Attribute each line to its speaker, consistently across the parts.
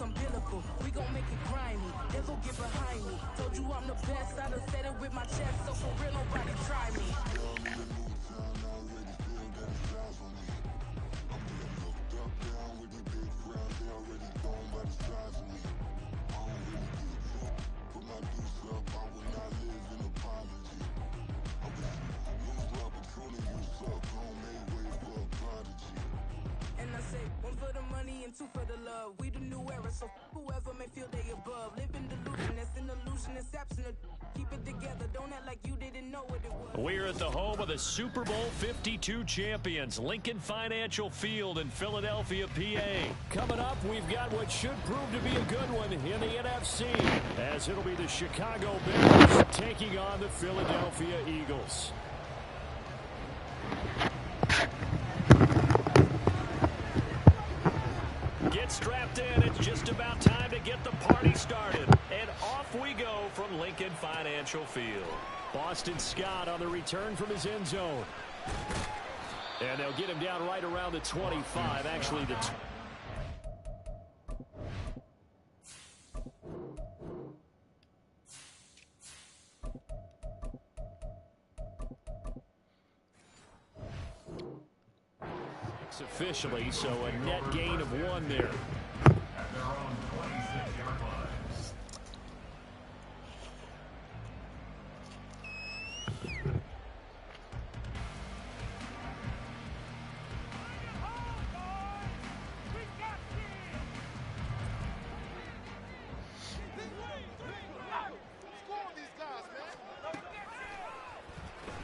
Speaker 1: umbilical. We gon' make it grimy, then go get behind me. Told you I'm the best, I done said it with my chest, so for real nobody try me. One for the money and two for the love. We the new era, so whoever may feel they above. Live in delusion, that's an illusion, it's absent. Keep it together, don't act like you didn't know what it was.
Speaker 2: We're at the home of the Super Bowl 52 champions, Lincoln Financial Field in Philadelphia, PA. Coming up, we've got what should prove to be a good one in the NFC, as it'll be the Chicago Bears taking on the Philadelphia Eagles. Get strapped in. It's just about time to get the party started. And off we go from Lincoln Financial Field. Boston Scott on the return from his end zone. And they'll get him down right around the 25. Actually, the officially, so a net gain of 1 there.
Speaker 3: At their own 26-yard line.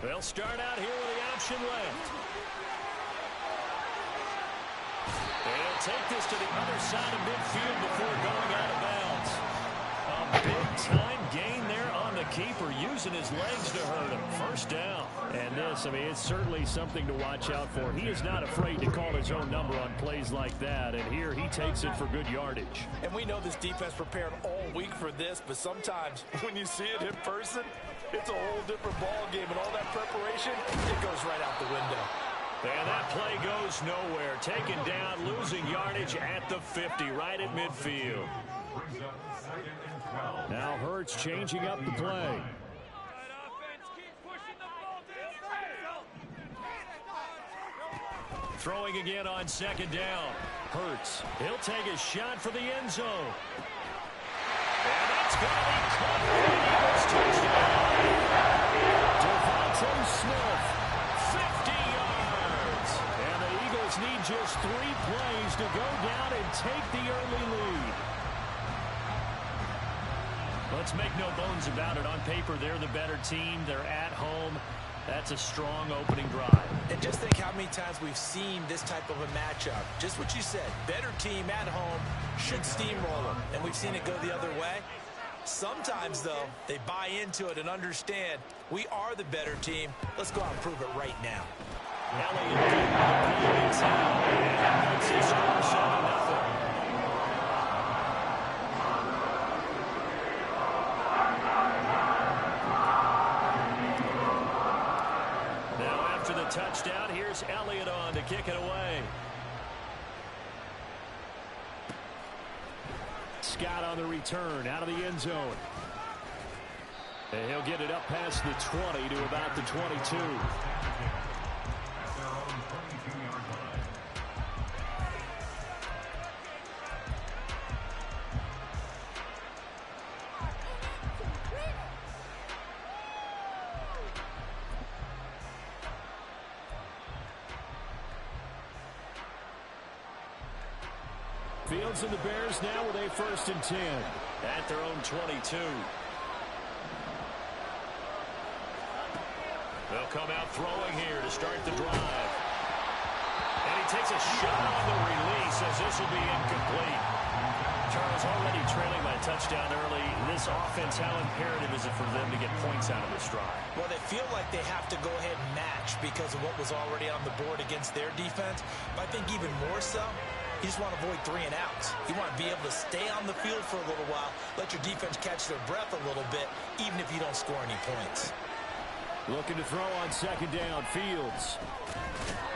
Speaker 2: They'll start out here with the option left. They'll take this to the other side of midfield before going out of bounds. A big-time gain there on the keeper, using his legs to hurt him. First down. And this, I mean, it's certainly something to watch out for. He is not afraid to call his own number on plays like that, and here he takes it for good yardage.
Speaker 4: And we know this defense prepared all week for this, but sometimes when you see it in person, it's a whole different ball game, and all that preparation, it goes right out the window.
Speaker 2: And that play goes nowhere. Taken down, losing yardage at the 50, right at midfield. Now Hurts changing up the play. Throwing again on second down. Hurts, he'll take a shot for the end zone. And that's going to be caught for the Eagles touchdown. Devontae Smith, 50 yards. And the Eagles need just 3 plays to go down and take the early lead. Let's make no bones about it. On paper, they're the better team. They're at home. That's a strong opening drive.
Speaker 4: And just think how many times we've seen this type of a matchup. Just what you said, better team at home should steamroll them. And we've seen it go the other way. Sometimes, though, they buy into it and understand we are the better team. Let's go out and prove it right now.
Speaker 2: Elliott the inside, and it's a score 7-0. Touchdown. Here's Elliott on to kick it away. Scott on the return out of the end zone. And he'll get it up past the 20 to about the 22. Fields and the Bears now with a 1st and 10 at their own 22. They'll come out throwing here to start the drive. And he takes a shot on the release as this will be incomplete. Charles, already trailing by a touchdown early. This offense, how imperative is it for them to get points out of this drive?
Speaker 4: Well, they feel like they have to go ahead and match because of what was already on the board against their defense. But I think even more so, you just want to avoid 3 and outs. You want to be able to stay on the field for a little while, let your defense catch their breath a little bit, even if you don't score any points.
Speaker 2: Looking to throw on second down, Fields.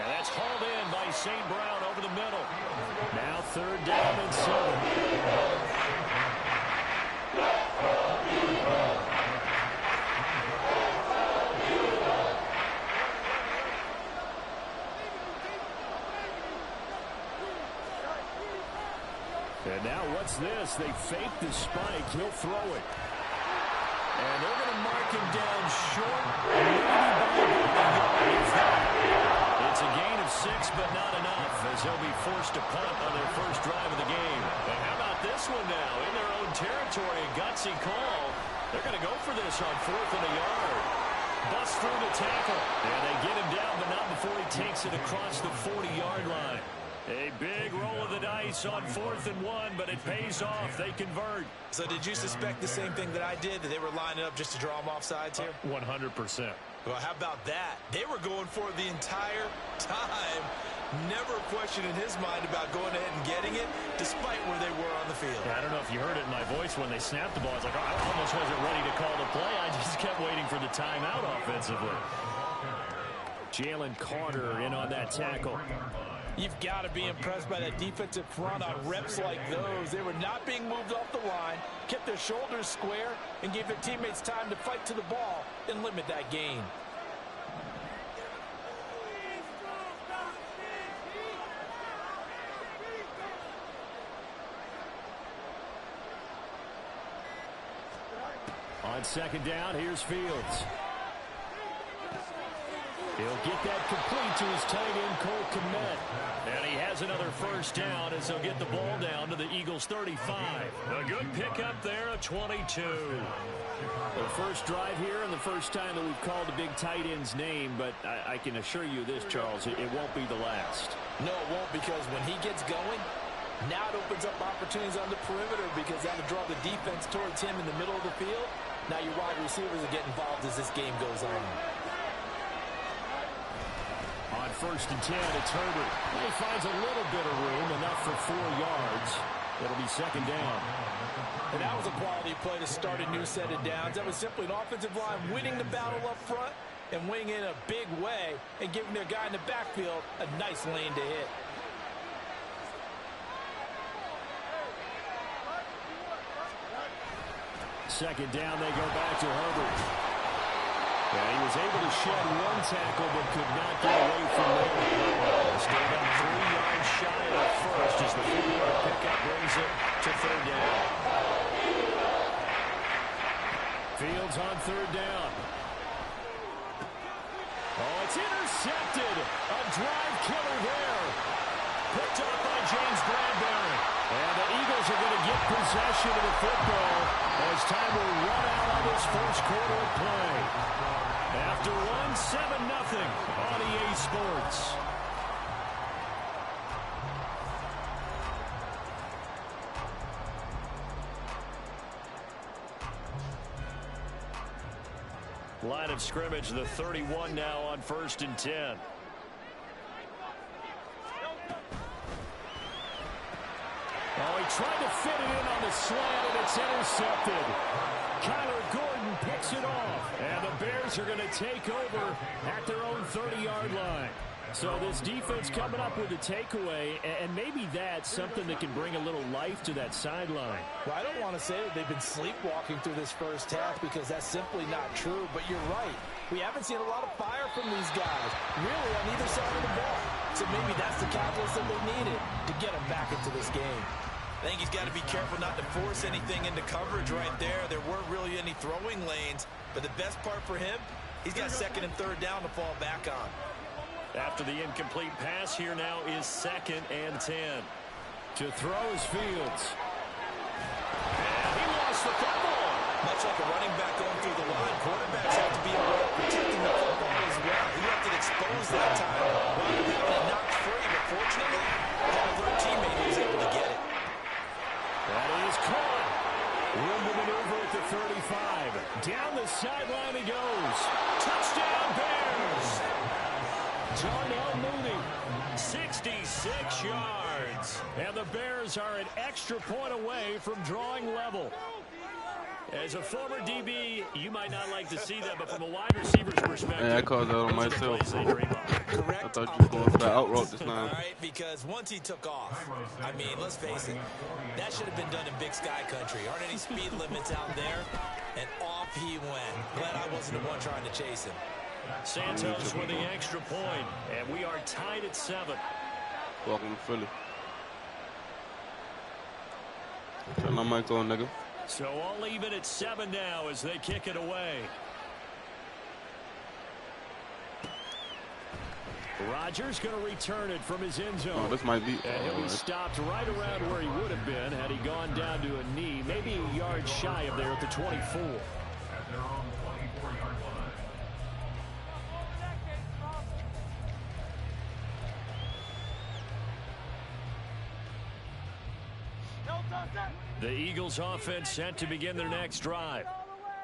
Speaker 2: And that's hauled in by St. Brown over the middle. Now 3rd down and 7. And now what's this? They fake the spike. He'll throw it. And they're going to mark him down short. It's a gain of 6, but not enough, as they'll be forced to punt on their first drive of the game. And how about this one now? In their own territory, a gutsy call. They're going to go for this on 4th and a yard. Bust through the tackle. And they get him down, but not before he takes it across the 40-yard line. A big roll of the dice on 4th and 1, but it pays off. They convert.
Speaker 4: So did you suspect the same thing that I did, that they were lining up just to draw them off sides here?
Speaker 2: 100%.
Speaker 4: Well, how about that? They were going for it the entire time. Never a question in his mind about going ahead and getting it, despite where they were on the field.
Speaker 2: Yeah, I don't know if you heard it in my voice when they snapped the ball. I was like, I almost wasn't ready to call the play. I just kept waiting for the timeout offensively. Jalen Carter in on that tackle.
Speaker 4: You've got to be impressed by that defensive front on reps like those. They were not being moved off the line, kept their shoulders square, and gave their teammates time to fight to the ball and limit that gain.
Speaker 2: On 2nd down, here's Fields. He'll get that complete to his tight end, Cole Kmet. And he has another first down as they'll get the ball down to the Eagles' 35. A good pickup there, a 22. The first drive here and the first time that we've called a big tight end's name, but I can assure you this, Charles, it won't be the last.
Speaker 4: No, it won't, because when he gets going, now it opens up opportunities on the perimeter, because that'll draw the defense towards him in the middle of the field. Now your wide receivers will get involved as this game goes on.
Speaker 2: On 1st and 10, it's Herbert. He finds a little bit of room, enough for 4 yards. It'll be 2nd down.
Speaker 4: And that was a quality play to start a new set of downs. That was simply an offensive line winning the battle up front and winning in a big way and giving their guy in the backfield a nice lane to hit.
Speaker 2: Second down, they go back to Herbert. Yeah, he was able to shed 1 tackle, but could not get away from there. Stayed up 3 yards shy of first as the 4-yard pickup brings it to 3rd down. Fields on 3rd down. Oh, it's intercepted. A drive killer there. Picked up by James Bradbury. And the Eagles are going to get possession of the football as time will run out on this first quarter of play. After 7-0 on EA Sports. Line of scrimmage, the 31 now on 1st and 10. Oh, he tried to fit it in on the slant, and it's intercepted. Kyler Gordon picks it off, and the Bears are going to take over at their own 30-yard line. So this defense coming up with a takeaway, and maybe that's something that can bring a little life to that sideline.
Speaker 4: Well, I don't want to say that they've been sleepwalking through this first half, because that's simply not true, but you're right. We haven't seen a lot of fire from these guys, really, on either side of the ball. So maybe that's the catalyst that they needed to get them back into this game. I think he's got to be careful not to force anything into coverage right there. There weren't really any throwing lanes, but the best part for him, he's got 2nd and 3rd down to fall back on.
Speaker 2: After the incomplete pass, here now is 2nd and 10. To throw is Fields. And he lost the football.
Speaker 4: Much like a running back going through the line, quarterbacks have to be aware of protecting the football as well. He left it exposed that time, rather than having it knocked free, but fortunately, one of their teammate was able to get it.
Speaker 2: That is caught. Room to maneuver at the 35. Down the sideline he goes. Touchdown Bears. Darnell Mooney, 66 yards. And the Bears are an extra point away from drawing level. As a former DB, you might not like to see that, but from a wide receiver's perspective,
Speaker 5: I called that on myself.
Speaker 2: Correct.
Speaker 5: I thought you were going for that out route just now.
Speaker 4: All right, because once he took off, I mean, let's face it, that should have been done in Big Sky Country. Aren't any speed limits out there? And off he went. Glad I wasn't the one trying to chase him.
Speaker 2: Santos with the extra point, and we are tied at 7.
Speaker 5: Welcome to Philly. Turn my mic on, nigga.
Speaker 2: So all even at 7 now as they kick it away. Rodgers going to return it from his end zone.
Speaker 5: Oh, this might be.
Speaker 2: And he'll be stopped right around where he would have been had he gone down to a knee, maybe a yard shy of there at the 24.
Speaker 3: At their own 24-yard line.
Speaker 2: The Eagles offense set to begin their next drive.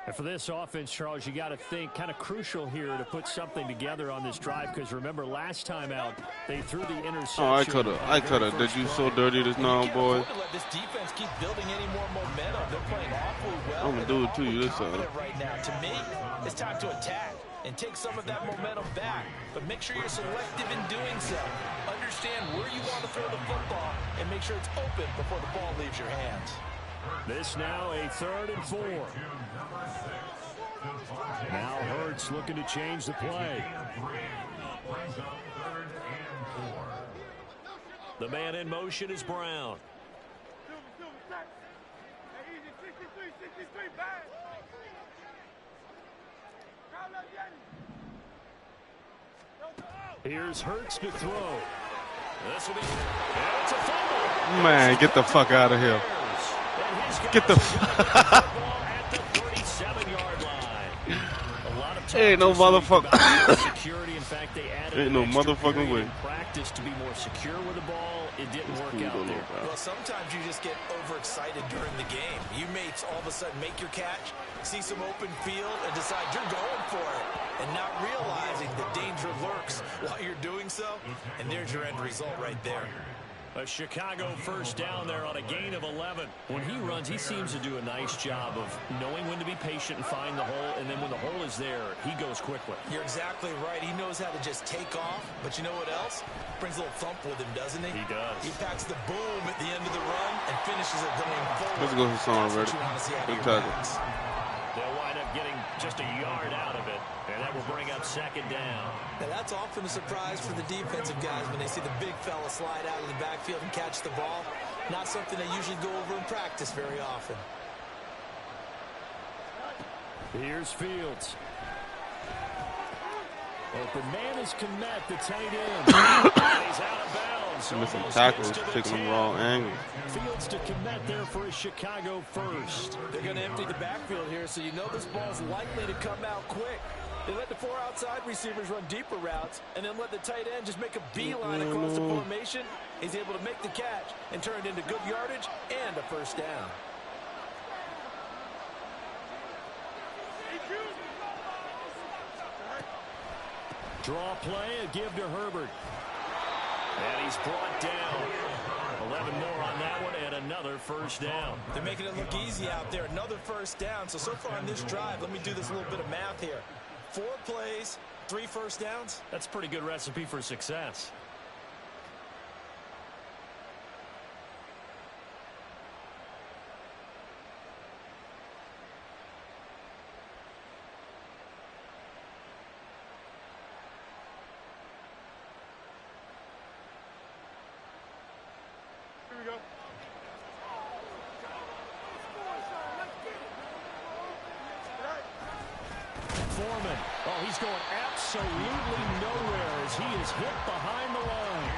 Speaker 2: And for this offense, Charles, you got to think kind of crucial here to put something together on this drive, because remember last time out they threw the interception.
Speaker 5: Oh, I could have. Did you so dirty this now, boy?
Speaker 4: Let this defense keep building any more momentum. They're playing awfully well.
Speaker 5: I'm gonna do it to you this time.
Speaker 4: Right now, to me, it's time to attack and take some of that momentum back. But make sure you're selective in doing so. Understand where you want to throw the football and make sure it's open before the ball leaves your hands.
Speaker 2: This now a 3rd and 4. Now Hurts looking to change the play. The man in motion is Brown. Here's Hurts to throw. This will be. It's a fumble.
Speaker 5: Man, get the fuck out of here. Get the fuck. Ain't no motherfucker. Ain't no motherfucking way.
Speaker 2: Practice to be more secure with the ball. It didn't work out there.
Speaker 4: Well, sometimes you just get overexcited during the game. You may all of a sudden make your catch, see some open field, and decide you're going for it, and not realizing the danger lurks while you're doing so. And there's your end result right there.
Speaker 2: A Chicago first down there on a gain of 11. When he runs, he seems to do a nice job of knowing when to be patient and find the hole, and then when the hole is there, he goes quickly.
Speaker 4: You're exactly right. He knows how to just take off, but you know what else? Brings a little thump with him, doesn't he?
Speaker 2: He does.
Speaker 4: He packs the boom at the end of the run and finishes it going forward.
Speaker 5: Let's go for some already. Good tackle.
Speaker 2: They'll wind up getting just a yard out of it, and that will bring up 2nd down.
Speaker 4: Now that's often a surprise for the defensive guys when they see the big fella slide out of the backfield and catch the ball. Not something they usually go over in practice very often.
Speaker 2: Here's Fields. Open man is Kmet, the tight end. He's out of bounds.
Speaker 5: Missing tackles, taking them wrong angles.
Speaker 2: Fields to Kmet there for a Chicago first.
Speaker 4: They're going to empty the backfield here, so you know this ball's likely to come out quick. They let the 4 outside receivers run deeper routes and then let the tight end just make a beeline across the formation. He's able to make the catch and turn it into good yardage and a first down.
Speaker 2: Draw play, a give to Herbert. And he's brought down. 11 more on that one and another first down.
Speaker 4: They're making it look easy out there. Another first down. So far on this drive, let me do this little bit of math here. 4 plays, 3 first downs.
Speaker 2: That's a pretty good recipe for success.
Speaker 6: Here we go.
Speaker 2: Foreman. Oh, he's going absolutely nowhere as he is hit behind the line.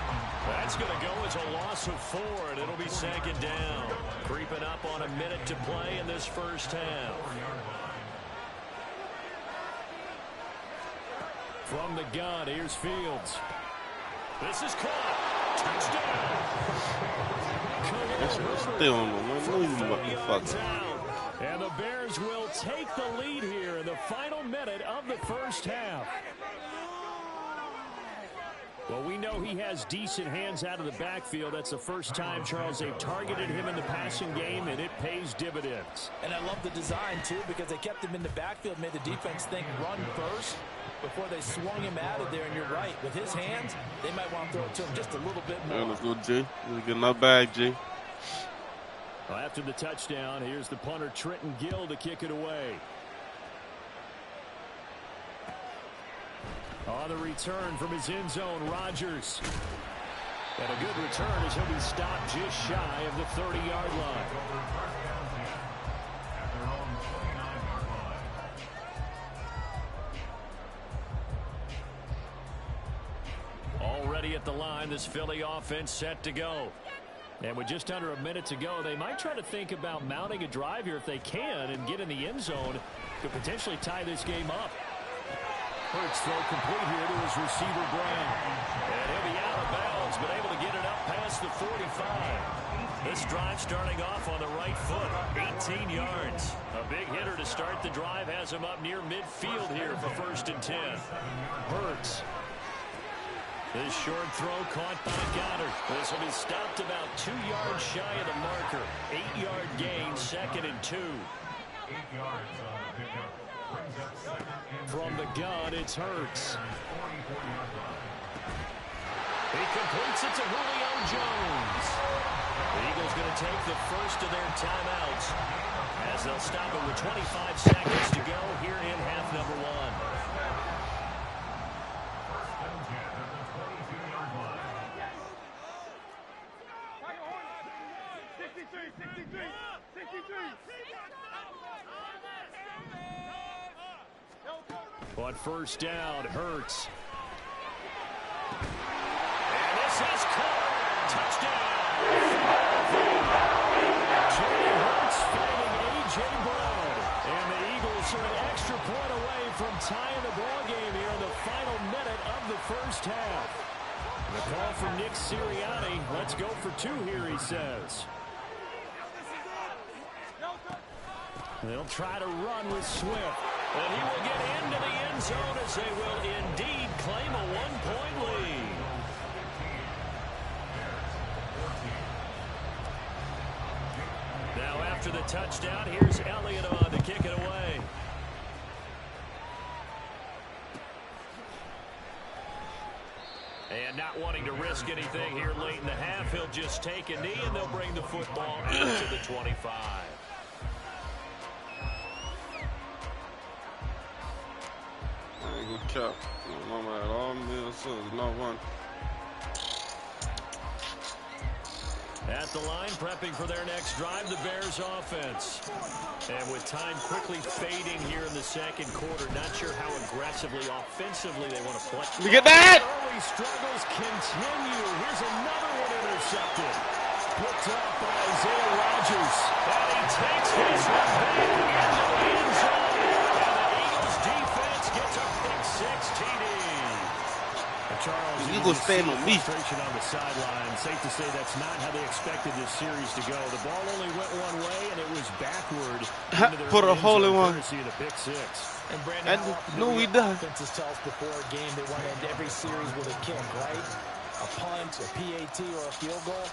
Speaker 2: That's going to go as a loss of 4, and it'll be 2nd down. Creeping up on a minute to play in this first half. From the gun, here's Fields. This is caught. Touchdown.
Speaker 5: Still on the motherfucker.
Speaker 2: And the Bears will take the lead here in the final minute of the first half. Well, we know he has decent hands out of the backfield. That's the first time, Charles, they've targeted him in the passing game, and it pays dividends.
Speaker 4: And I love the design, too, because they kept him in the backfield, made the defense think run first before they swung him out of there. And you're right, with his hands, they might want to throw it to him just a little bit more.
Speaker 5: Yeah, let's go, G. Let's get in our bag, G.
Speaker 2: Well, after the touchdown, here's the punter, Trenton Gill, to kick it away. On the return from his end zone, Rodgers. And a good return as he'll be stopped just shy of the 30-yard line. Already at the line, this Philly offense set to go. And with just under a minute to go, they might try to think about mounting a drive here if they can and get in the end zone. Could potentially tie this game up. Hurts throw complete here to his receiver, Brown. And he'll be out of bounds, but able to get it up past the 45. This drive starting off on the right foot, 18 yards. A big hitter to start the drive has him up near midfield here for 1st and 10. Hurts. This short throw caught by Goddard. This will be stopped about 2 yards shy of the marker. 8-yard gain, 2nd and 2.
Speaker 3: 8 yards on the pickup.
Speaker 2: From the gun, it's Hurts. He completes it to Julio Jones. The Eagles going to take the first of their timeouts as they'll stop it with 25 seconds to go here in half number 1. On 1st down, Hurts. And this is caught. Touchdown. Jalen Hurts finding A.J. Brown. And the Eagles are an extra point away from tying the ball game here in the final minute of the 1st half. The call from Nick Sirianni. Let's go for 2 here, he says. They'll try to run with Swift. And he will get into the end zone as they will indeed claim a 1-point lead. Now after the touchdown, here's Elliott on to kick it away. And not wanting to risk anything here late in the half, he'll just take a knee and they'll bring the football out to the 25.
Speaker 5: Good cap. No matter at all, Minnesota's not one.
Speaker 2: At the line, prepping for their next drive, the Bears offense. And with time quickly fading here in the 2nd quarter, not sure how aggressively, offensively they want to play.
Speaker 5: Look at that!
Speaker 2: Early struggles continue. Here's another one intercepted. Picked up by Isaiah Rodgers. And he takes this one back into the end zone. And the Eagles defense gets a pick 6 TD. Charles,
Speaker 5: the Eagles stand on me.
Speaker 2: On the sideline. Safe to say that's not how they expected this series to go. The ball only went one way, and it was backward.
Speaker 5: Put a hole in one.
Speaker 2: The pick 6.
Speaker 4: And Brandon,
Speaker 5: no, we done.
Speaker 4: Offenses tell us before a game they want to end every series with a kick, right? A punt, a PAT, or a field goal.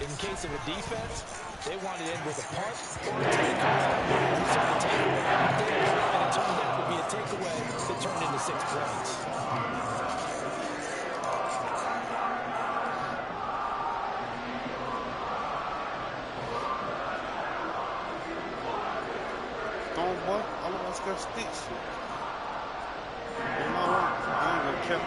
Speaker 4: In case of a defense, they want to end with a punt or a takeaway. So a takeaway, and it turned out to be a takeaway that turned into 6 points.
Speaker 5: Boy, I know that's got sticks. You know what? I ain't gonna care.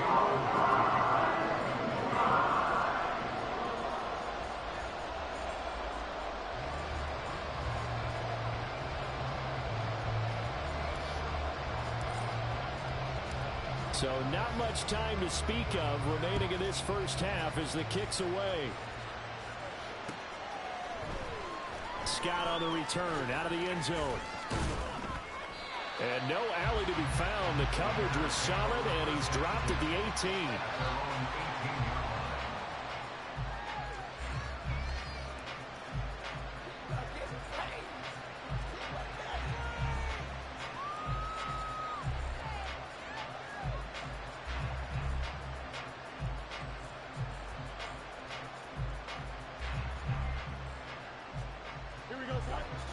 Speaker 2: So not much time to speak of remaining in this 1st half as the kick's away. Scott on the return out of the end zone. And no alley to be found. The coverage was solid, and he's dropped at the 18.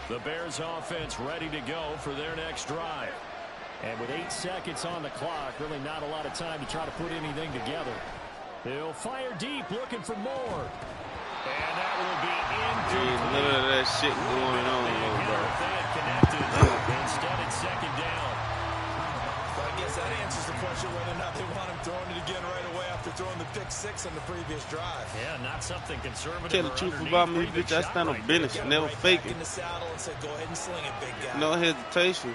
Speaker 2: The Bears offense ready to go for their next drive. And with 8 seconds on the clock, really not a lot of time to try to put anything together. They'll fire deep, looking for more. And that will be incomplete.
Speaker 5: None of that shit going on, bro.
Speaker 2: They had connected. Instead, it's second down.
Speaker 4: But I guess that answers the question whether or not they want him throwing it again right away after throwing the pick 6 on the previous drive.
Speaker 2: Yeah, not something conservative.
Speaker 5: Tell the truth about me, bitch. I stand on business, never faking.
Speaker 4: In the saddle and said, go ahead and sling it, big guy.
Speaker 5: No hesitation.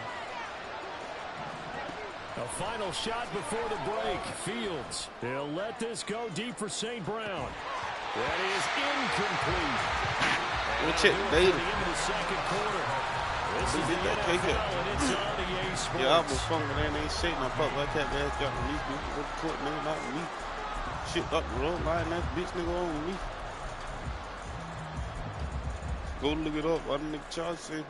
Speaker 2: A final shot before the break. Fields. He'll let this go deep for St. Brown. That is incomplete.
Speaker 5: We'll check data.
Speaker 2: Into the second quarter. This is the NFL, and it's on the EA Sports.
Speaker 5: Yeah, I was funky, they ain't shaking. I fuck like that. Ass got me. What the court nigga, not me. Shit up the road, line that bitch nigga on with me. Go look it up. What the nigga Charles said.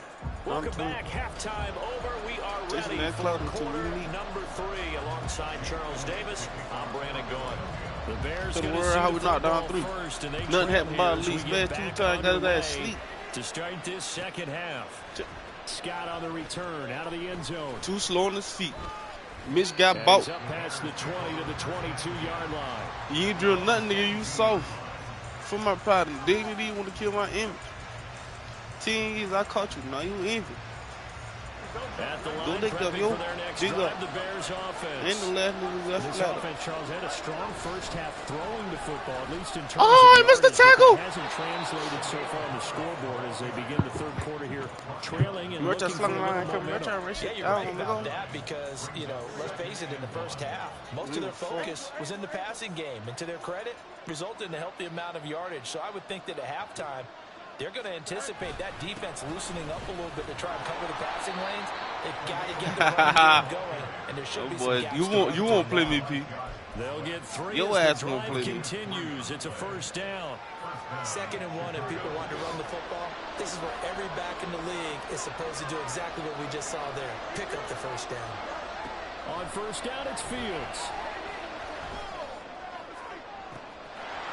Speaker 2: Welcome back. Halftime over. We are ready for quarter number 3 alongside Charles Davis. I'm Brandon Gaughan. The Bears going to
Speaker 5: how we knocked down 3.
Speaker 2: First, and
Speaker 5: nothing happened by at least bad 2 times. Got his ass sleep.
Speaker 2: To start this second half. Scott on the return out of the end zone.
Speaker 5: Too slow on his feet. Mitch got bought.
Speaker 2: Up past the 20 to the 22-yard line.
Speaker 5: You ain't drill nothing, nigga. You soft. For my pride and dignity, you want to kill my image. 10 years I caught you. Now you envy.
Speaker 2: At the line,
Speaker 5: go dig up, yo. Dig up.
Speaker 2: The Bears offense.
Speaker 5: And the last nigga left
Speaker 2: this
Speaker 5: flat.
Speaker 2: Offense, Charles, had a strong first half throwing the football, at least in terms
Speaker 5: of
Speaker 2: he
Speaker 5: missed the tackle.
Speaker 2: It hasn't translated so far on the scoreboard as they begin the third quarter here, trailing and looking for a little momentum.
Speaker 4: Yeah, you're right about that because, you know, let's face it, in the first half, most of their focus was in the passing game. And to their credit, resulted in a healthy amount of yardage. So I would think that at halftime, they're going to anticipate that defense loosening up a little bit to try and cover the passing lanes. They've got to get the running game going, and there should be some gaps.
Speaker 5: You won't play me, P.
Speaker 2: They'll get 3
Speaker 5: Your
Speaker 2: as
Speaker 5: ass
Speaker 2: the
Speaker 5: won't
Speaker 2: drive
Speaker 5: play
Speaker 2: continues. It's a first down.
Speaker 4: 2nd and 1, and people want to run the football. This is where every back in the league is supposed to do exactly what we just saw there. Pick up the first down.
Speaker 2: On first down, it's Fields.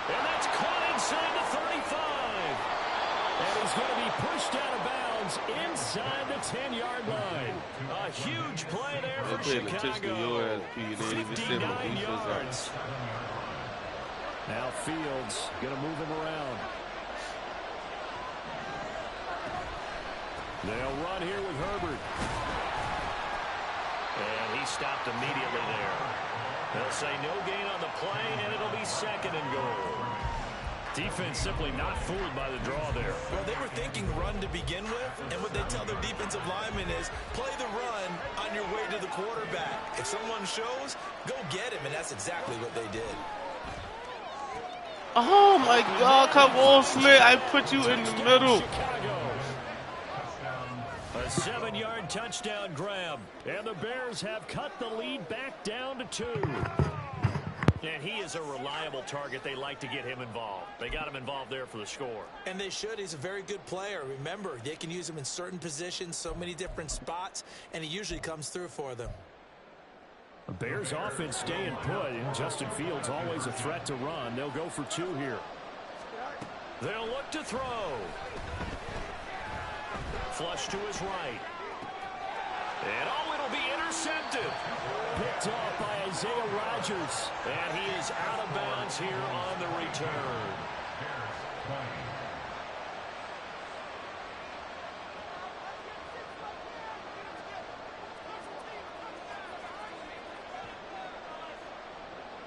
Speaker 2: And that's caught inside the 35. And he's going to be pushed out of bounds inside the 10-yard line. A huge play there for Chicago. 59 yards. Now Fields going to move him around. They'll run here with Herbert. And he stopped immediately there. They'll say no gain on the play, and it'll be 2nd and goal. Defense simply not fooled by the draw there.
Speaker 4: Well, they were thinking run to begin with, and what they tell their defensive linemen is play the run on your way to the quarterback. If someone shows, go get him, and that's exactly what they did.
Speaker 5: Oh, my God, come on, Slick. I put you in the middle.
Speaker 2: Chicago. A 7-yard touchdown grab, and the Bears have cut the lead back down to 2. And he is a reliable target. They like to get him involved. They got him involved there for the score.
Speaker 4: And they should. He's a very good player. Remember, they can use him in certain positions, so many different spots, and he usually comes through for them.
Speaker 2: The Bears offense staying put, and Justin Fields always a threat to run. They'll go for 2 here. They'll look to throw. Flush to his right. And it'll be intercepted. Picked off by Isaiah Rodgers. And he is out of bounds here on the return.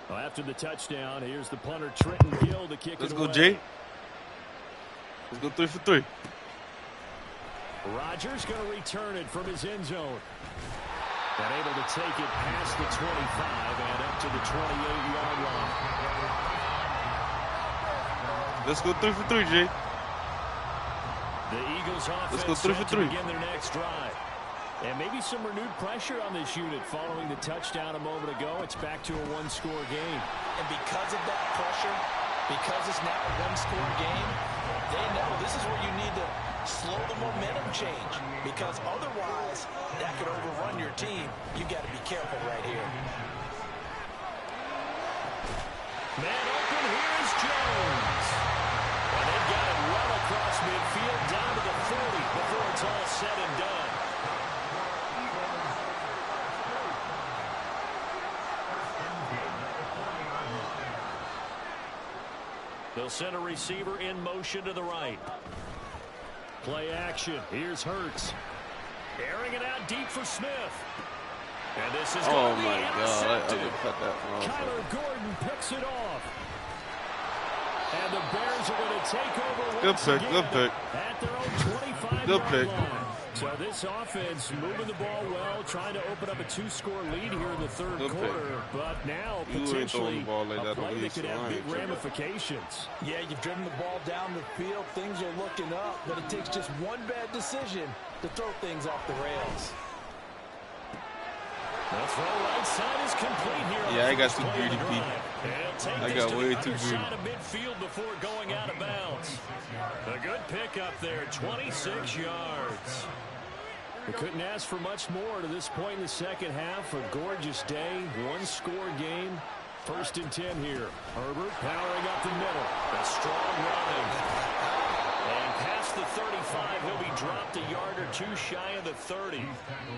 Speaker 2: Well, after the touchdown, here's the punter Trenton Gill to kick it away.
Speaker 5: Let's go, Jay. Let's go 3 for 3.
Speaker 2: Rodgers going to return it from his end zone. And able to take it past the 25 and up to the 28-yard line.
Speaker 5: Let's go 3 for 3, Jay.
Speaker 2: The Eagles offense
Speaker 5: Let's go 3 for 3.
Speaker 2: Begin their next drive. And maybe some renewed pressure on this unit following the touchdown a moment ago. It's back to a 1-score game.
Speaker 4: And because of that pressure, because it's now a 1-score game, they know this is where you need to slow the momentum change, because otherwise that could overrun your team. You got to be careful right here.
Speaker 2: Man open, here's Jones. And they've got it well across midfield down to the 40 before it's it's all said and done. They'll send a receiver in motion to the right. Play action. Here's Hurts. Airing it out deep for Smith. And this is going to be intercepted. Kyler Gordon picks it off. And the Bears are going to take over once again at their own 25-yard line. So this offense moving the ball well, trying to open up a 2-score lead here in the third quarter. But now potentially a play that could have big ramifications.
Speaker 4: Yeah, you've driven the ball down the field. Things are looking up, but it takes just one bad decision to throw things off the rails.
Speaker 2: The throw right side is complete here.
Speaker 5: Yeah, I got too greedy, Pete. I got way too greedy.
Speaker 2: Side of midfield before going out of bounds. A good pickup there, 26 yards. We couldn't ask for much more to this point in the second half. A gorgeous day, one-score game. 1st and 10 here. Herbert powering up the middle. A strong running. And past the 35, he'll be dropped a yard or two shy of the 30.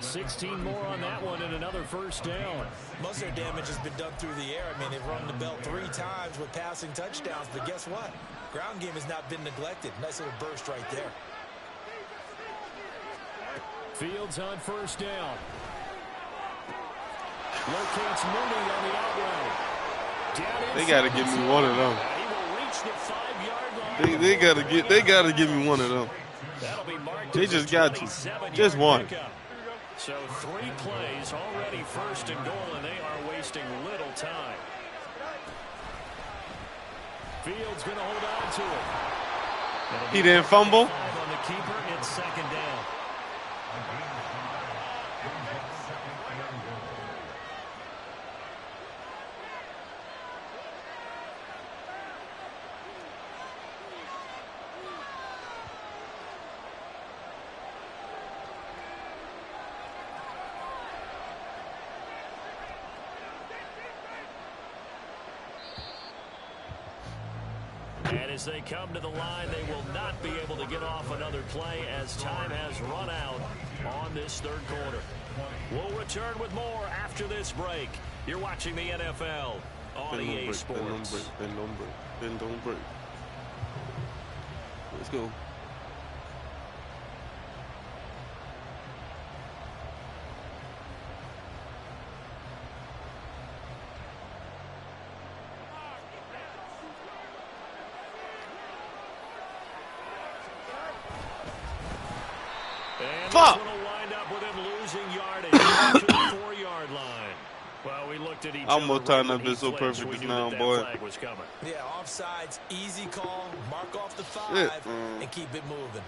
Speaker 2: 16 more on that one and another first down.
Speaker 4: Most of their damage has been done through the air. I mean, they've rung the bell 3 times with passing touchdowns, but guess what? Ground game has not been neglected. Nice little burst right there.
Speaker 2: Fields on first down. Locates Mooney on the outright.
Speaker 5: They got to give me one of them.
Speaker 2: He will reach the 5-yard line.
Speaker 5: They got to give me one of them. They just got to. Just one.
Speaker 2: So 3 plays already 1st and goal, and they are wasting little time. Fields going to hold on to it.
Speaker 5: He didn't fumble.
Speaker 2: On the keeper, it's 2nd down. And as they come to the line, they will not be able to get off another play as time has run out on this 3rd quarter. We'll return with more after this break. You're watching the NFL on EA Sports.
Speaker 5: Bend, don't break. Let's go.
Speaker 2: Fuck! This one will wind up with him losing yardage to the 4-yard line. Well, we looked at each
Speaker 5: I'm
Speaker 2: other.
Speaker 5: gonna time that bit so perfect just now, boy.
Speaker 4: Yeah, offsides, easy call, mark off the 5, and keep it moving.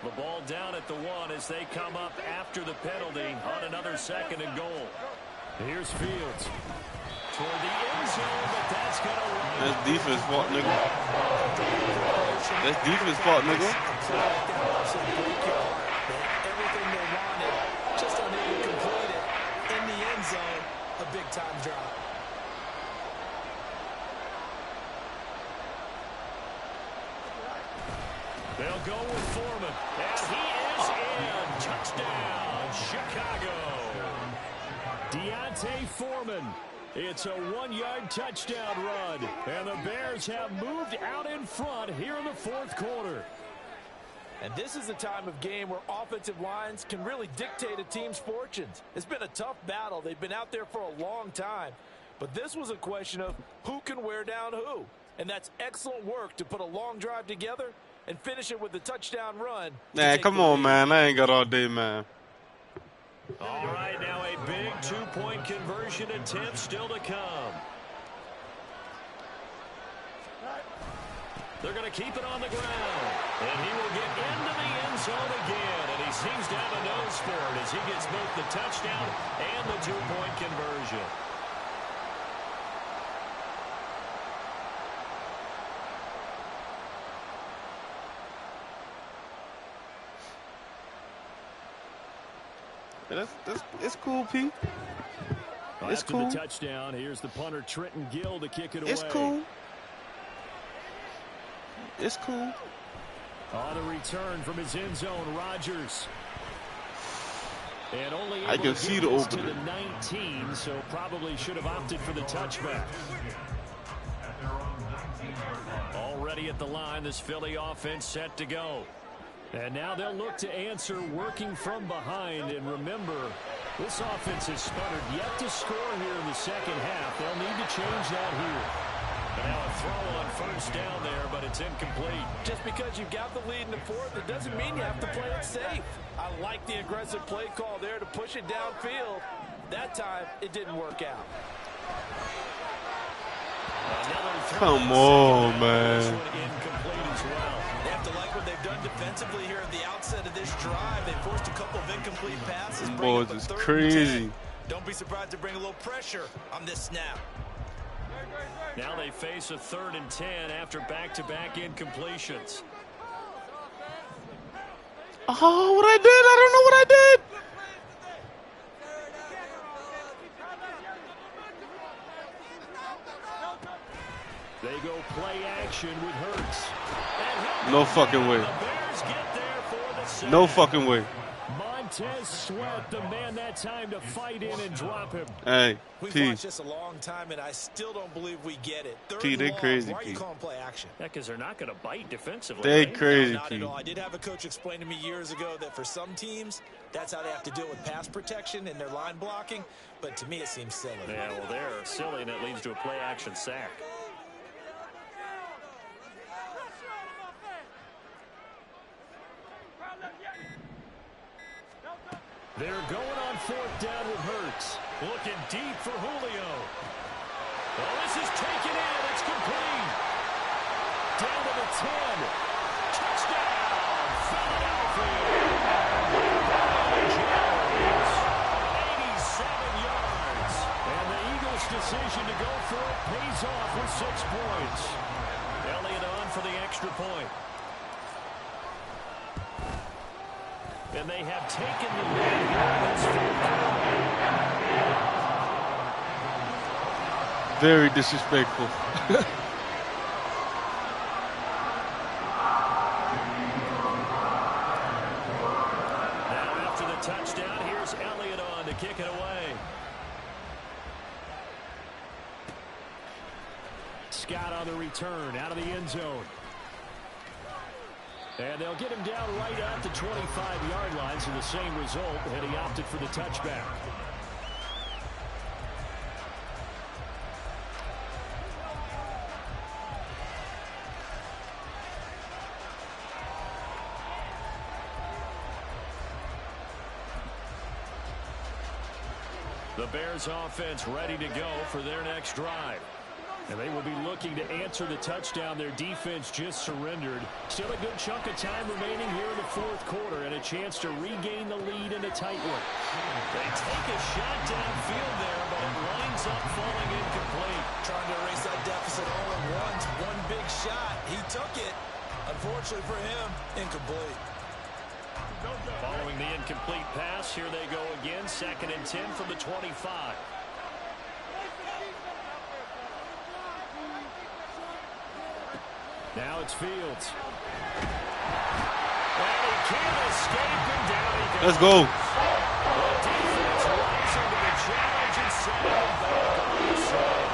Speaker 2: The ball down at the 1 as they come up after the penalty on another 2nd and goal. Here's Fields. Toward the end zone, but that's going to run.
Speaker 5: That's defense fault, nigga. That's defense fault, nigga.
Speaker 4: Everything they wanted, just unable to complete it. In the end zone, a big-time drop.
Speaker 2: They'll go with Foreman. And he is in. Touchdown, Chicago. Deontay Foreman. It's a 1-yard touchdown run. And the Bears have moved out in front here in the 4th quarter.
Speaker 4: And this is a time of game where offensive lines can really dictate a team's fortunes. It's been a tough battle. They've been out there for a long time. But this was a question of who can wear down who. And that's excellent work to put a long drive together and finish it with a touchdown run.
Speaker 5: Man, come on, man. I ain't got all day, man.
Speaker 2: All right, now a big 2-point conversion attempt still to come. They're going to keep it on the ground. And he will get into the end zone again. And he seems to have a nose for it as he gets both the touchdown and the 2-point conversion.
Speaker 5: It's cool, P. It's cool.
Speaker 2: After the touchdown, here's the punter Trenton Gill to kick it away.
Speaker 5: It's cool. It's cool.
Speaker 2: On the return from his end zone, Rodgers. And only
Speaker 5: I can see the
Speaker 2: opening.
Speaker 5: opening.
Speaker 2: To the 19, so probably should have opted for the touchback. Already at the line, this Philly offense set to go. And now they'll look to answer working from behind. And remember, this offense has sputtered yet to score here in the second half. They'll need to change that here. And now a throw on first down there, but it's incomplete.
Speaker 4: Just because you've got the lead in the fourth, it doesn't mean you have to play it safe. I like the aggressive play call there to push it downfield. That time, it didn't work out.
Speaker 5: Come on, man.
Speaker 4: Incomplete as well. They have to like what they've done defensively here at the outset of this drive. They forced a couple of incomplete passes.
Speaker 5: Boys, it's crazy.
Speaker 4: Don't be surprised to bring a little pressure on this snap.
Speaker 2: Now they face a 3rd and 10 after back-to-back incompletions.
Speaker 5: Oh, what I did? I don't know what I did.
Speaker 2: They go play action with Hurts.
Speaker 5: No fucking way. No fucking way.
Speaker 2: Montez Sweat, the man that time to fight in and drop him.
Speaker 5: Hey,
Speaker 4: We've
Speaker 5: T.
Speaker 4: watched this a long time, and I still don't believe we get it.
Speaker 5: T, they crazy,
Speaker 4: Why are you
Speaker 5: T.
Speaker 4: calling play action?
Speaker 2: Yeah, because they're not going to bite defensively.
Speaker 5: They
Speaker 2: right?
Speaker 5: crazy,
Speaker 4: Not at
Speaker 5: T.
Speaker 4: all. I did have a coach explain to me years ago that for some teams, that's how they have to deal with pass protection and their line blocking. But to me, it seems silly.
Speaker 2: Yeah, well, they're silly, and it leads to a play-action sack. They're going on 4th down with Hurts. Looking deep for Julio. Oh, this is taken in. It's complete. Down to the 10. Touchdown, Philadelphia. 87 yards. And the Eagles' decision to go for it pays off with 6 points. Elliott on for the extra point. And they have taken the lead here in this 4th quarter.
Speaker 5: Very disrespectful.
Speaker 2: Now after the touchdown, here's Elliott on to kick it away. Scott on the return, out of the end zone. And they'll get him down right at the 25-yard line, so the same result, and he opted for the touchback. The Bears offense ready to go for their next drive. And they will be looking to answer the touchdown their defense just surrendered. Still a good chunk of time remaining here in the 4th quarter and a chance to regain the lead in a tight one. They take a shot downfield there, but it lines up falling incomplete.
Speaker 4: Trying to erase that deficit all at once. One big shot. He took it. Unfortunately for him, incomplete.
Speaker 2: Following the incomplete pass, here they go again. 2nd and 10 from the 25. Now it's Fields. And he can't escape, and down he goes.
Speaker 5: Let's go.
Speaker 2: The defense rising to the challenge and setting him back on the side.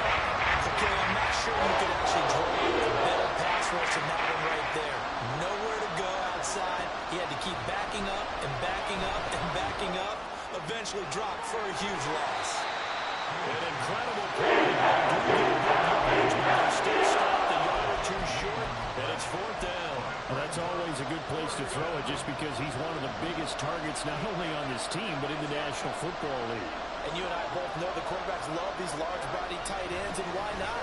Speaker 4: Okay, I'm not sure you could actually draw a better pass rush than that one right there. Nowhere to go outside. He had to keep backing up and backing up and backing up. Eventually dropped for a huge loss.
Speaker 2: An incredible play. They do get good yardage, but they still stop the yard or two short, and it's 4th down. Well, that's always a good place to throw it just because he's one of the biggest targets not only on this team but in the National Football League.
Speaker 4: And you and I both know the quarterbacks love these large-body tight ends, and why not?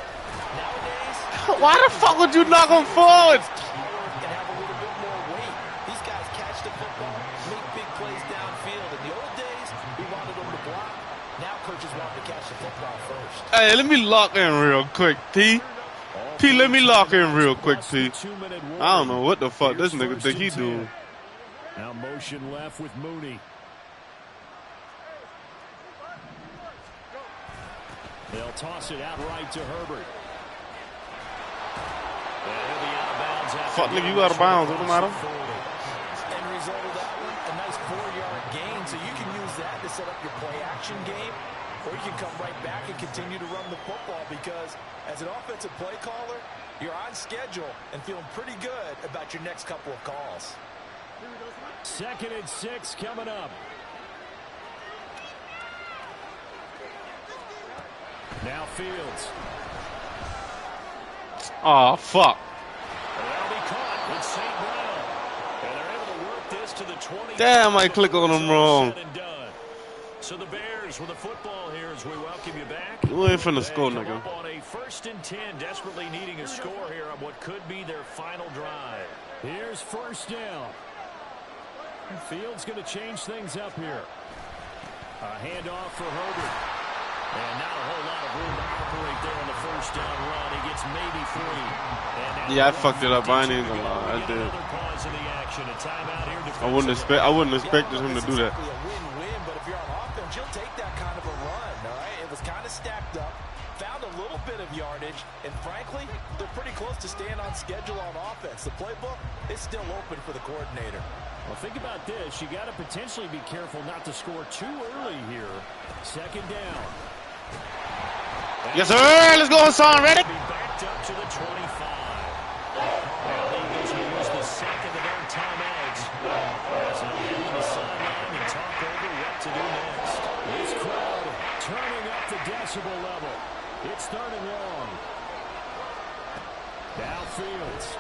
Speaker 4: Nowadays,
Speaker 5: Why the fuck would you knock him forward?
Speaker 4: and have a little bit more weight. These guys catch the football, make big plays downfield. In the old days, we wanted them to block. Now coaches want to catch the football first.
Speaker 5: Hey, let me lock in real quick, T. T, let me lock in real quick, T. I don't know what the fuck this nigga think he doing.
Speaker 2: Now motion left with Mooney. They'll toss it out right to Herbert. And he'll be out of bounds after
Speaker 5: Fuck, nigga, you out of bounds. What the matter?
Speaker 4: End result of that one, a nice 4-yard gain. So you can use that to set up your play action game, or you can come right back and continue to run the football because as an offensive play caller, you're on schedule and feeling pretty good about your next couple of calls.
Speaker 2: 2nd and 6 coming up. Now Fields.
Speaker 5: Oh, fuck.
Speaker 2: That'll be caught with St. Brown. And they're able to work this to the 20.
Speaker 5: Damn, I click on them wrong.
Speaker 2: So the Bears with the football here as we welcome you back.
Speaker 5: You ain't finna score,
Speaker 2: Come
Speaker 5: nigga.
Speaker 2: up on a 1st and 10, desperately needing a score here on what could be their final drive. Here's 1st down. Fields going to change things up here. A handoff for Herbert. And not a whole lot of room to operate there on the 1st down run. He gets maybe 3.
Speaker 5: Yeah, I fucked it up. I ain't even gonna lie. I did. I wouldn't expected him to do that.
Speaker 4: A win-win, but if you're on offense, you'll take that kind of a run, all right? It was kind of stacked up, found a little bit of yardage, and frankly, they're pretty close to staying on schedule on offense. The playbook is still open for the coordinator.
Speaker 2: Well, think about this. You got to potentially be careful not to score too early here. 2nd down.
Speaker 5: Yes, sir. Let's go, Hassan Reddick.
Speaker 2: Backed up to the 25. Now the Eagles will use the 2nd of their timeouts as they head to the sideline and talk over what to do next. This crowd turning up the decibel level. It's 3rd and long. Now Fields.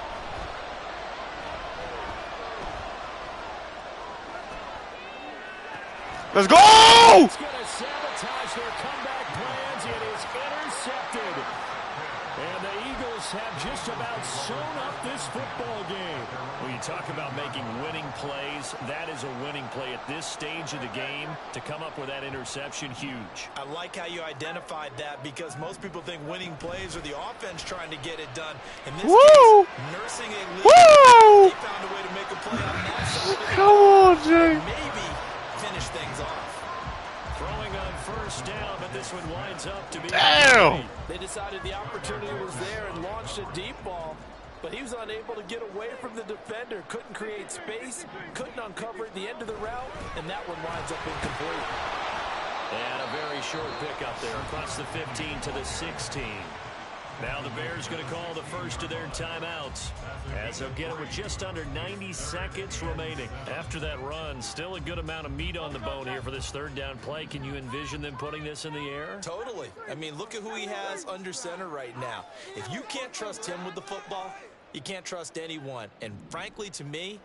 Speaker 5: Let's go!
Speaker 2: It's going to sabotage their comeback plans. It is intercepted. And the Eagles have just about sewn up this football game. When you talk about making winning plays, that is a winning play at this stage of the game. To come up with that interception, huge.
Speaker 4: I like how you identified that because most people think winning plays are the offense trying to get it done. In this case, nursing a lead, they found a way to make a play on that side.
Speaker 5: Come on, Jay.
Speaker 4: Maybe finish things off.
Speaker 2: Throwing on 1st down, but this one winds up to be...
Speaker 5: Damn!
Speaker 6: They decided the opportunity was there and launched a deep ball, but he was unable to get away from the defender, couldn't create space, couldn't uncover at the end of the route, and that one winds up incomplete.
Speaker 2: And a very short pickup there across the 15 to the 16. Now the Bears going to call the 1st of their timeouts as they'll get it with just under 90 seconds remaining. After that run, still a good amount of meat on the bone here for this 3rd down play. Can you envision them putting this in the air?
Speaker 4: Totally. I mean, look at who he has under center right now. If you can't trust him with the football, you can't trust anyone. And frankly, to me,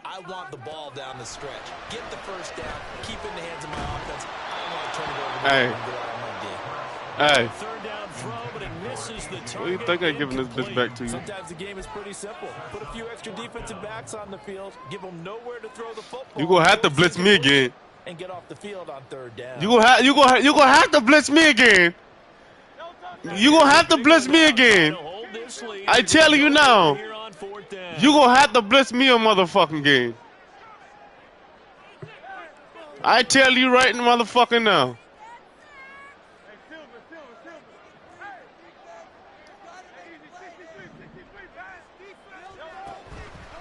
Speaker 4: I want the ball down the stretch. Get the 1st down, keep it in the hands of my offense. I don't want to turn it over to him and go out on my D.
Speaker 5: Hey.
Speaker 2: 3rd down throw, but it misses the target.
Speaker 5: What do you think I'm giving this bitch back to you?
Speaker 6: Sometimes the game is pretty simple. Put a few extra defensive backs on the field, give them nowhere to throw the football.
Speaker 5: You gonna have to blitz me again.
Speaker 6: And get off the field on 3rd down.
Speaker 5: You gonna have to blitz me again. You gonna have to blitz me again. I tell you now. You gonna have to blitz me a motherfucking game. I tell you right motherfucking now.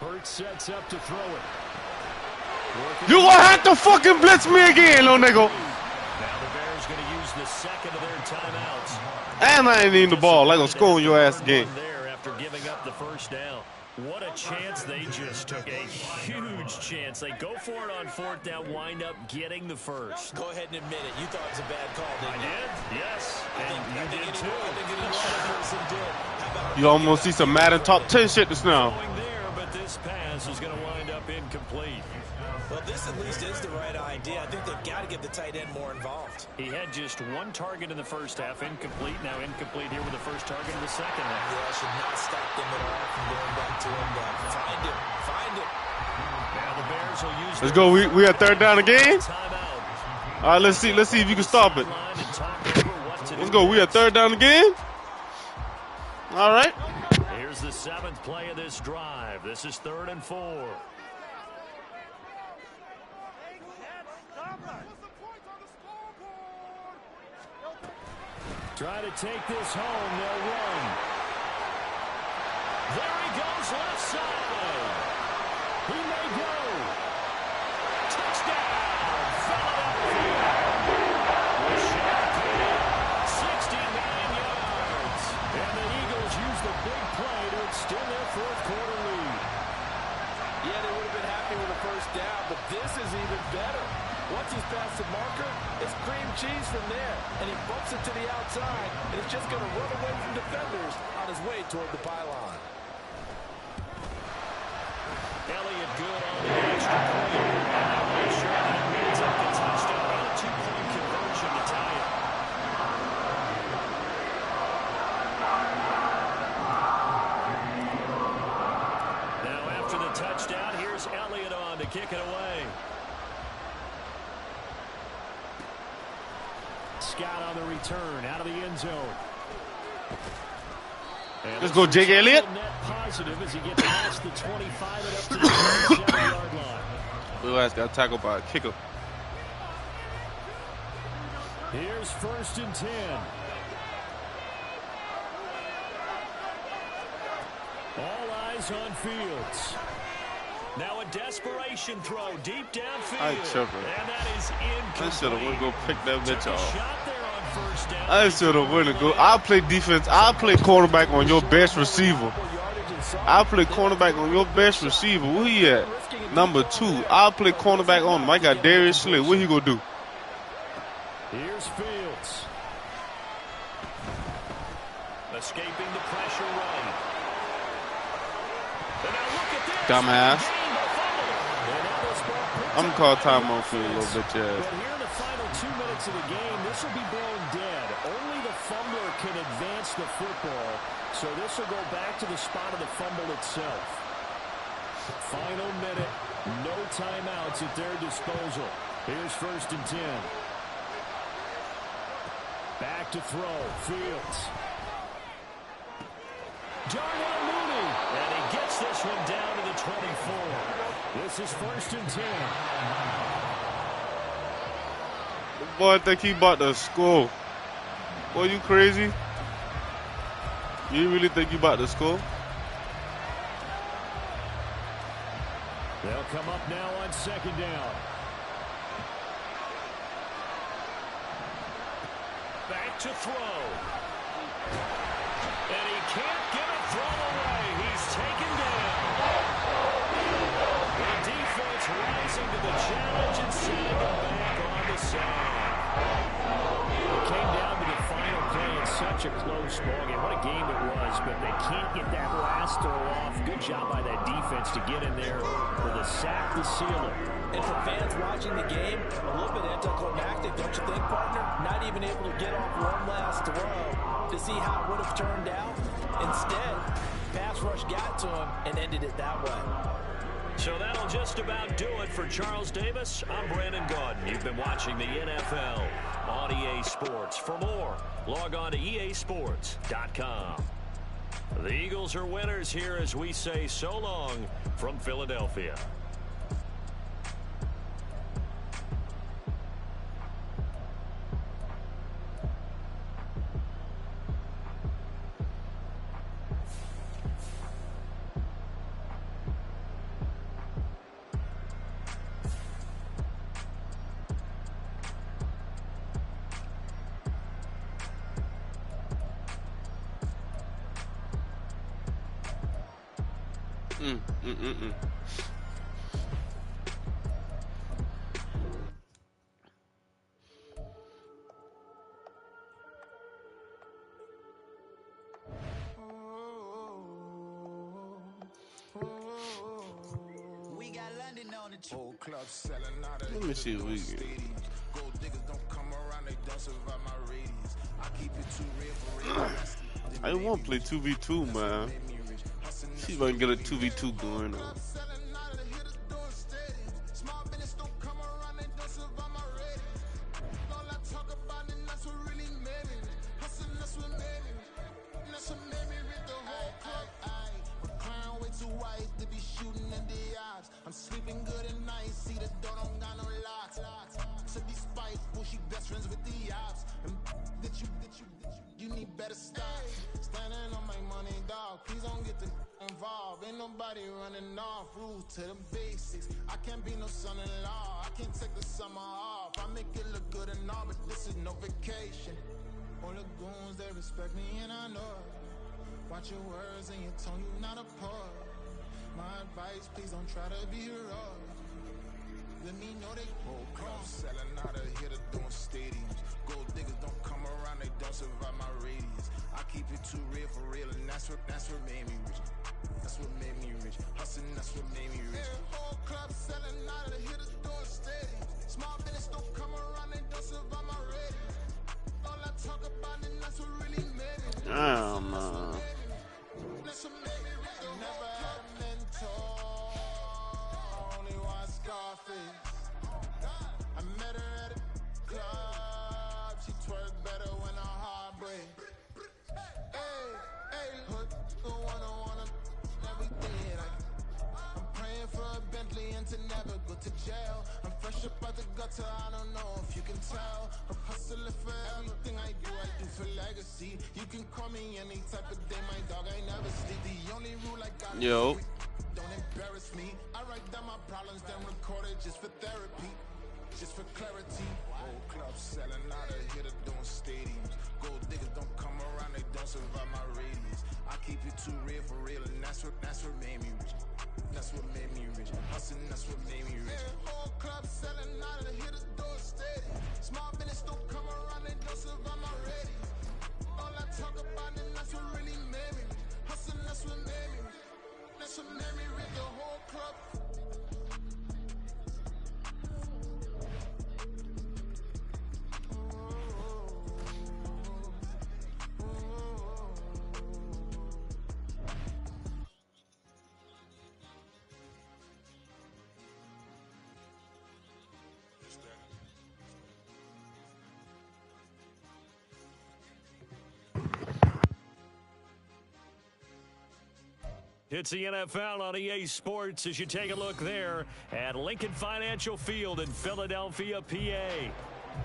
Speaker 2: Hurts sets up to throw it.
Speaker 5: You gonna have to fucking blitz me again, little nigga.
Speaker 2: Now the Bears going to use the 2nd of their timeouts.
Speaker 5: And I ain't need the ball. Like gonna score on your ass again.
Speaker 2: There after giving up the 1st down. What a chance they just took. A huge chance. They go for it on 4th down, wind up getting the 1st.
Speaker 4: Go ahead and admit it. You thought it was a bad call, didn't you?
Speaker 2: I did, yes. And you did too.
Speaker 4: I think any other person did. How about
Speaker 5: You almost see some Madden top 10 shit just now.
Speaker 2: going there, but this pass is going to wind up incomplete.
Speaker 4: Well, this at least is the right idea. I think they've got to get the tight end more involved.
Speaker 2: He had just 1 target in the 1st half, incomplete. Now incomplete here with the 1st target in the 2nd half.
Speaker 4: Yeah, should not stop them at all from going back to him. Find him. Find him.
Speaker 2: Now the Bears will use
Speaker 5: Let's go. We at 3rd down again.
Speaker 2: timeout.
Speaker 5: All right, let's see if you can stop it. Let's go. We at 3rd down again. All right.
Speaker 2: Here's the 7th play of this drive. This is 3rd and 4. Try to take this home. They'll run. There he goes left side. He may go. Touchdown, Philadelphia. Rashad Penny, 69 yards. And the Eagles use the big play to extend their fourth-quarter lead.
Speaker 6: Yeah, they would have been happy with the first down, but this is even better. Once he's past the marker, it's cream cheese from there. And he bumps it to the outside, and he's just going to run away from defenders on his way toward the pylon.
Speaker 2: Elliott good on the extra point. And I'm not sure that means up the touchdown and a two-point conversion to tie it. Now after the touchdown, here's Elliott on to kick it away. Scott on the return out of the end zone. And
Speaker 5: let's go, Jake Elliott.
Speaker 2: Net positive as he gets past the 25 and up to the 27-yard line.
Speaker 5: Blue ass got tackled by a kicker.
Speaker 2: Here's 1st and 10. All eyes on Fields. Now a desperation throw deep downfield.
Speaker 5: I tripping.
Speaker 2: And that is incomplete.
Speaker 5: I should have went to go pick that bitch off.
Speaker 2: Shot there on 1st down.
Speaker 5: I should have went to go. I'll play defense. I'll play quarterback on your best receiver. I'll play cornerback on your best receiver. Where he at? Number 2. I'll play cornerback on him. I got Darius Slay. What he gonna do?
Speaker 2: Here's Fields. Escaping the pressure right. And now look at this.
Speaker 5: Dumbass. I'm gonna call timeout for you, little bitch ass.
Speaker 2: But here in the final 2 minutes of the game, this will be blown dead. Only the fumbler can advance the football, so this will go back to the spot of the fumble itself. Final minute, no timeouts at their disposal. Here's 1st and 10. Back to throw, Fields. Darnell Mooney, and he gets this one down to the 24. This is 1st and 10.
Speaker 5: Boy, I think he about to score. Boy, you crazy? You really think you about to score?
Speaker 2: They'll come up now on 2nd down. Back to throw. And he can't get it thrown away. He's taken down. The defense rising to the challenge and sending him back on the side. It came down to the final play in such a close ballgame. What a game it was, but they can't get that last throw off. Good job by that defense to get in there with a sack to seal it.
Speaker 6: And for fans watching the game, a little bit anticlimactic, don't you think, partner? Not even able to get off one last throw to see how it would have turned out. Instead, pass rush got to him and ended it that way.
Speaker 2: So that'll just about do it for Charles Davis. I'm Brandon Gaudin. You've been watching the NFL on EA Sports. For more, log on to easports.com. The Eagles are winners here as we say so long from Philadelphia.
Speaker 5: Let me see what we get. I want to play 2v2, man. See if I can get a 2v2 going on.
Speaker 7: I'm sleeping good at night, see the door don't got no locks. So be spiteful, she best friends with the ops. And that you need better stop. Standing on my money, dog. Please don't get the evolve. Ain't nobody running off. Rules to the basics. I can't be no son-in-law. I can't take the summer off. I make it look good and all, but this is no vacation. All the goons, they respect me and I know it. Watch your words and your tone, you not a poet. My advice, please don't try to be heroic. Let me know they whole club selling out of here to doing stadiums. Gold diggers don't come around, they don't survive my radius. I keep it too real for real, and that's what made me rich. That's what made me rich. Hustling, that's what made me rich. Whole club selling out of here to doing stadiums. Small business don't come around, they don't survive my radius. All I talk about, and that's what really made me rich.
Speaker 5: Damn, man.
Speaker 7: That's what made me rich. Never had a mentor. Only one Scarface. I met her at a club. She twerk better when her heart break. Hey, hood, wanna everything. I'm praying for a Bentley and to never go to jail. I'm fresh up out the gutter, I don't know if you can tell. I'm hustling for everything I do for legacy. You can call me any type of day, my dog, I never sleep. The only rule I got
Speaker 5: Yo.
Speaker 7: is don't embarrass me. I write down my problems, then record it just for therapy. Just for clarity. Whole club selling out of here to doing stadiums. Gold diggers don't come around, they don't survive my radius. I keep it too real for real, and that's what made me rich. That's what made me rich. Hustling, that's what made me rich. Whole club selling out of here to doing stadiums. Small business don't come around, they don't survive my radius. All I talk about, and that's what really made me rich. Hustling, that's what made me rich. That's what made me rich. The whole club.
Speaker 2: It's the NFL on EA Sports as you take a look there at Lincoln Financial Field in Philadelphia, PA.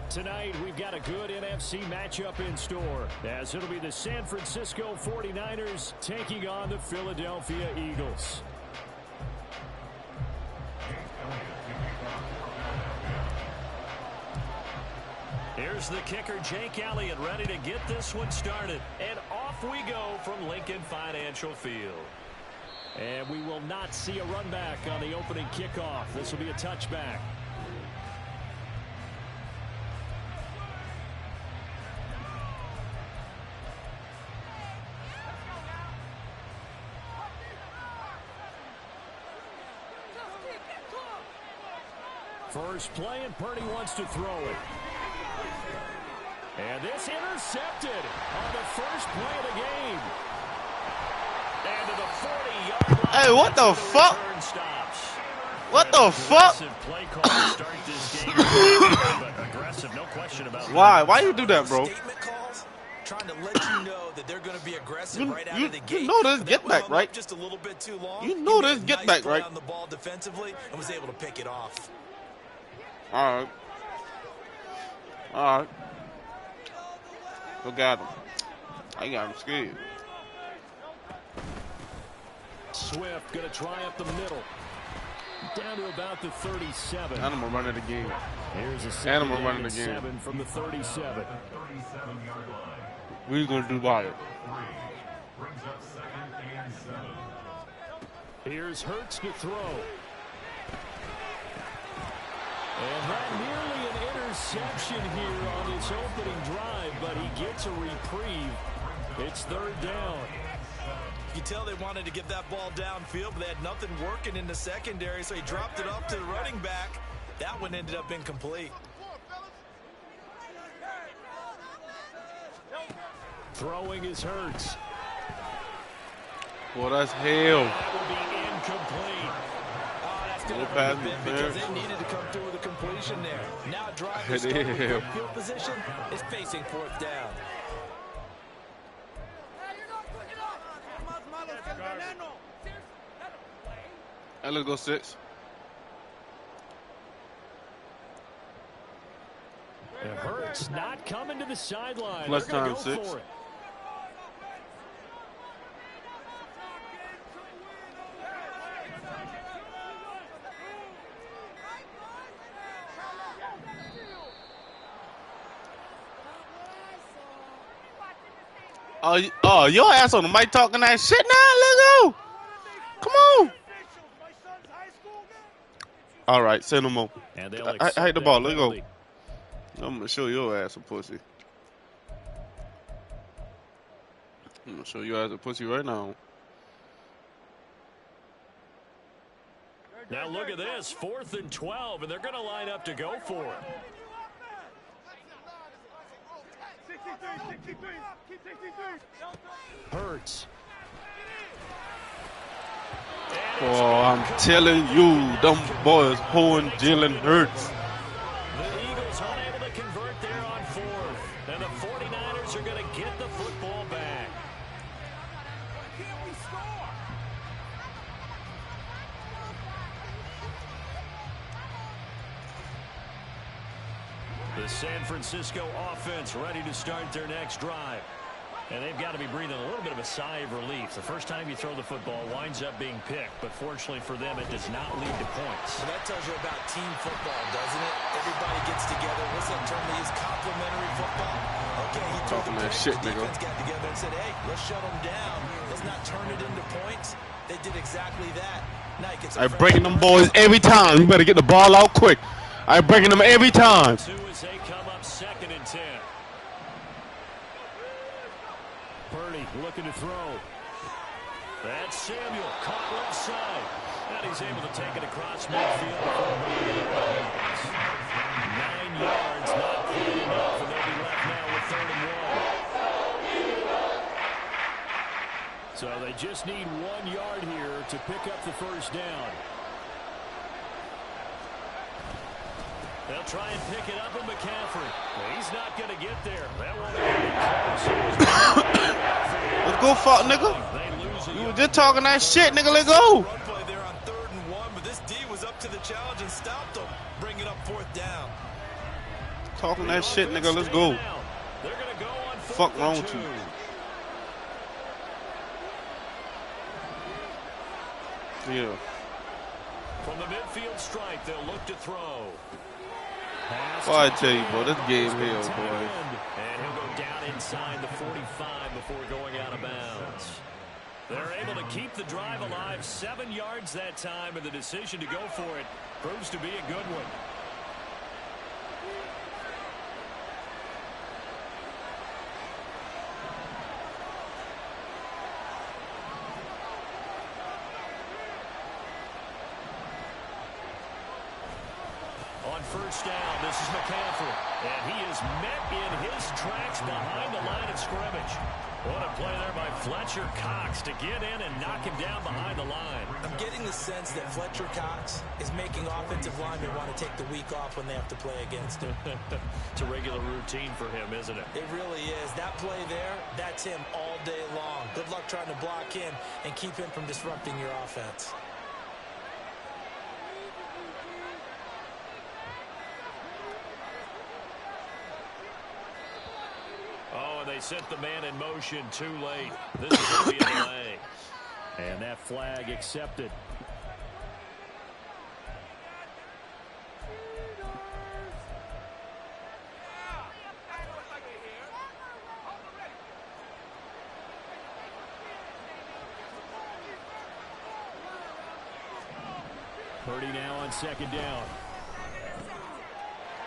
Speaker 2: Tonight, we've got a good NFC matchup in store, as it'll be the San Francisco 49ers taking on the Philadelphia Eagles. Here's the kicker, Jake Elliott, ready to get this one started. And off we go from Lincoln Financial Field. And we will not see a run back on the opening kickoff. This will be a touchback. First play, and Purdy wants to throw it. And this intercepted on the first play of the game. And to the 40-yard line.
Speaker 5: Hey, what the fuck? What the fuck?
Speaker 2: Play call to start this game. But aggressive, no question about that.
Speaker 5: Why you do that, bro?
Speaker 4: Statement calls, trying to let you know that they're going to be aggressive right out of the gate.
Speaker 5: You know this get back, right?
Speaker 4: Just a little bit too long.
Speaker 5: You know this get back, right?
Speaker 4: On the ball defensively and was able to pick it off.
Speaker 5: All right. Look at him. I got him scared.
Speaker 2: Swift going to try up the middle. Down to about the 37.
Speaker 5: Animal running the game.
Speaker 2: Here's a
Speaker 5: Animal running the game.
Speaker 2: 7 from the 37.
Speaker 5: What are you going to do about it?
Speaker 2: Here's Hurts to throw. And that nearly an interception here on this opening drive, but he gets a reprieve. It's third down.
Speaker 4: You tell they wanted to get that ball downfield, but they had nothing working in the secondary, so he dropped it up to the running back. That one ended up incomplete.
Speaker 2: Throwing is Hurts.
Speaker 5: Well, that's hell.
Speaker 2: That will be incomplete.
Speaker 4: Oh, that's going
Speaker 5: No
Speaker 4: to
Speaker 5: pass
Speaker 4: hurt a bit because they needed to come through with a completion there. Now drive is starting with good field position is facing fourth down.
Speaker 5: Hey, let's go 6.
Speaker 2: And Hurts not coming to the sideline.
Speaker 5: Plus
Speaker 2: They're gonna
Speaker 5: time
Speaker 2: go
Speaker 5: 6.
Speaker 2: for it.
Speaker 5: Oh, your ass on the mic talking that shit now. Let's go. Come on. All right, send them on.
Speaker 2: And they'll
Speaker 5: I hate the ball. Let's go.
Speaker 2: penalty.
Speaker 5: I'm gonna show your ass a pussy. I'm gonna show your ass a pussy right now.
Speaker 2: Now look at this, 4th and 12, and they're going to line up to go for it. Hurts.
Speaker 5: Oh, I'm telling you, them boys pulling Jalen Hurts.
Speaker 2: The Eagles unable to convert there on 4th, and the 49ers are going to get the football back. The San Francisco offense ready to start their next drive. And they've got to be breathing a little bit of a sigh of relief. The first time you throw the football winds up being picked, but fortunately for them, it does not lead to points.
Speaker 4: Well, that tells you about team football, doesn't it? Everybody gets together. What's that term they use? Complementary football? Okay, he threw
Speaker 5: Talking
Speaker 4: the
Speaker 5: that
Speaker 4: pick.
Speaker 5: shit,
Speaker 4: The
Speaker 5: nigga.
Speaker 4: defense got together and said, hey, let's shut them down. Let's not turn it into points. They did exactly that. Now he gets
Speaker 5: I'm breaking them boys every time. You better get the ball out quick. I'm breaking them every time.
Speaker 2: 2 as they come up 2nd and 10. Purdy looking to throw. That's Samuel, caught left side. And he's able to take it across midfield. 9 yards, not quite enough, and they'll be left now with 3rd and 1. So they just need 1 yard here to pick up the first down. They'll try and pick it up with McCaffrey. Well, he's not going to get there. That won't be close.
Speaker 5: Let's go, fuck, nigga. You were just talking that shit, nigga. Let's go.
Speaker 4: Run play there on 3rd and 1, but this D was up to the challenge and stopped them. Bring it up 4th down.
Speaker 5: Talking that shit, nigga. Let's go.
Speaker 2: They're going to go on 4th
Speaker 5: Fuck
Speaker 2: and
Speaker 5: wrong with
Speaker 2: 2.
Speaker 5: you? Yeah.
Speaker 2: From the midfield stripe, they'll look to throw.
Speaker 5: Well, I tell you, bro, this game here, boy.
Speaker 2: And he'll go down inside the 45 before going out of bounds. They're able to keep the drive alive, 7 yards that time, and the decision to go for it proves to be a good one. On 1st down, this is McCaffrey, and he is met in his tracks behind the line of scrimmage. What a play there by Fletcher Cox to get in and knock him down behind the line.
Speaker 4: I'm getting the sense that Fletcher Cox is making offensive linemen want to take the week off when they have to play against him.
Speaker 2: It's a regular routine for him, isn't it?
Speaker 4: It really is. That play there, that's him all day long. Good luck trying to block him and keep him from disrupting your offense.
Speaker 2: Oh, and they set the man in motion too late. This is going to be a delay. And that flag accepted. Purdy now on 2nd down.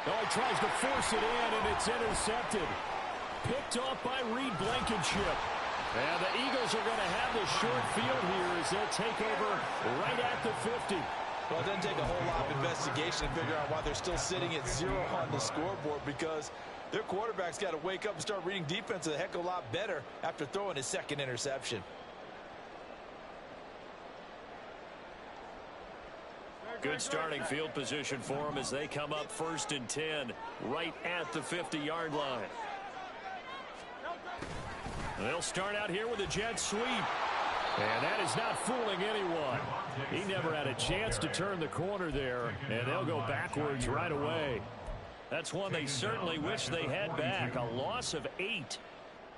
Speaker 2: Oh, he tries to force it in, and it's intercepted. Picked off by Reed Blankenship. And the Eagles are going to have the short field here as they'll take over right at the 50.
Speaker 4: Well, it doesn't take a whole lot of investigation to figure out why they're still sitting at 0 on the scoreboard, because their quarterback's got to wake up and start reading defense a heck of a lot better after throwing his 2nd interception.
Speaker 2: Good starting field position for them as they come up 1st and 10 right at the 50-yard line. They'll start out here with a jet sweep. And that is not fooling anyone. He never had a chance to turn the corner there, and they'll go backwards right away. That's one they certainly wish they had back, a loss of 8.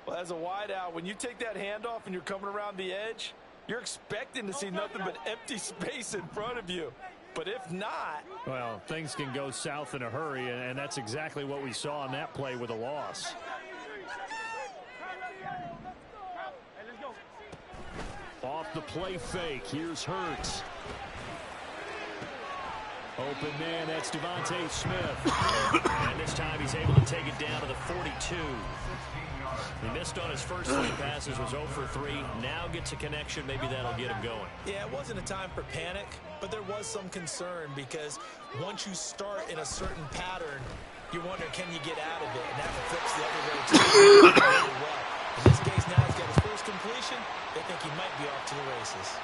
Speaker 4: Well, as a wideout, when you take that handoff and you're coming around the edge, you're expecting to see nothing but empty space in front of you. But if not...
Speaker 2: Well, things can go south in a hurry, and that's exactly what we saw on that play with a loss. the play fake. Here's Hurts. Open man, that's Devontae Smith. And this time he's able to take it down to the 42. He missed on his first 3 passes, was 0 for 3. Now gets a connection. Maybe that'll get him going.
Speaker 4: Yeah, it wasn't a time for panic, but there was some concern because once you start in a certain pattern, you wonder, can you get out of it? And that flips the other way too. Really well. In this case, now he's got his first completion. They think he might be off to the races.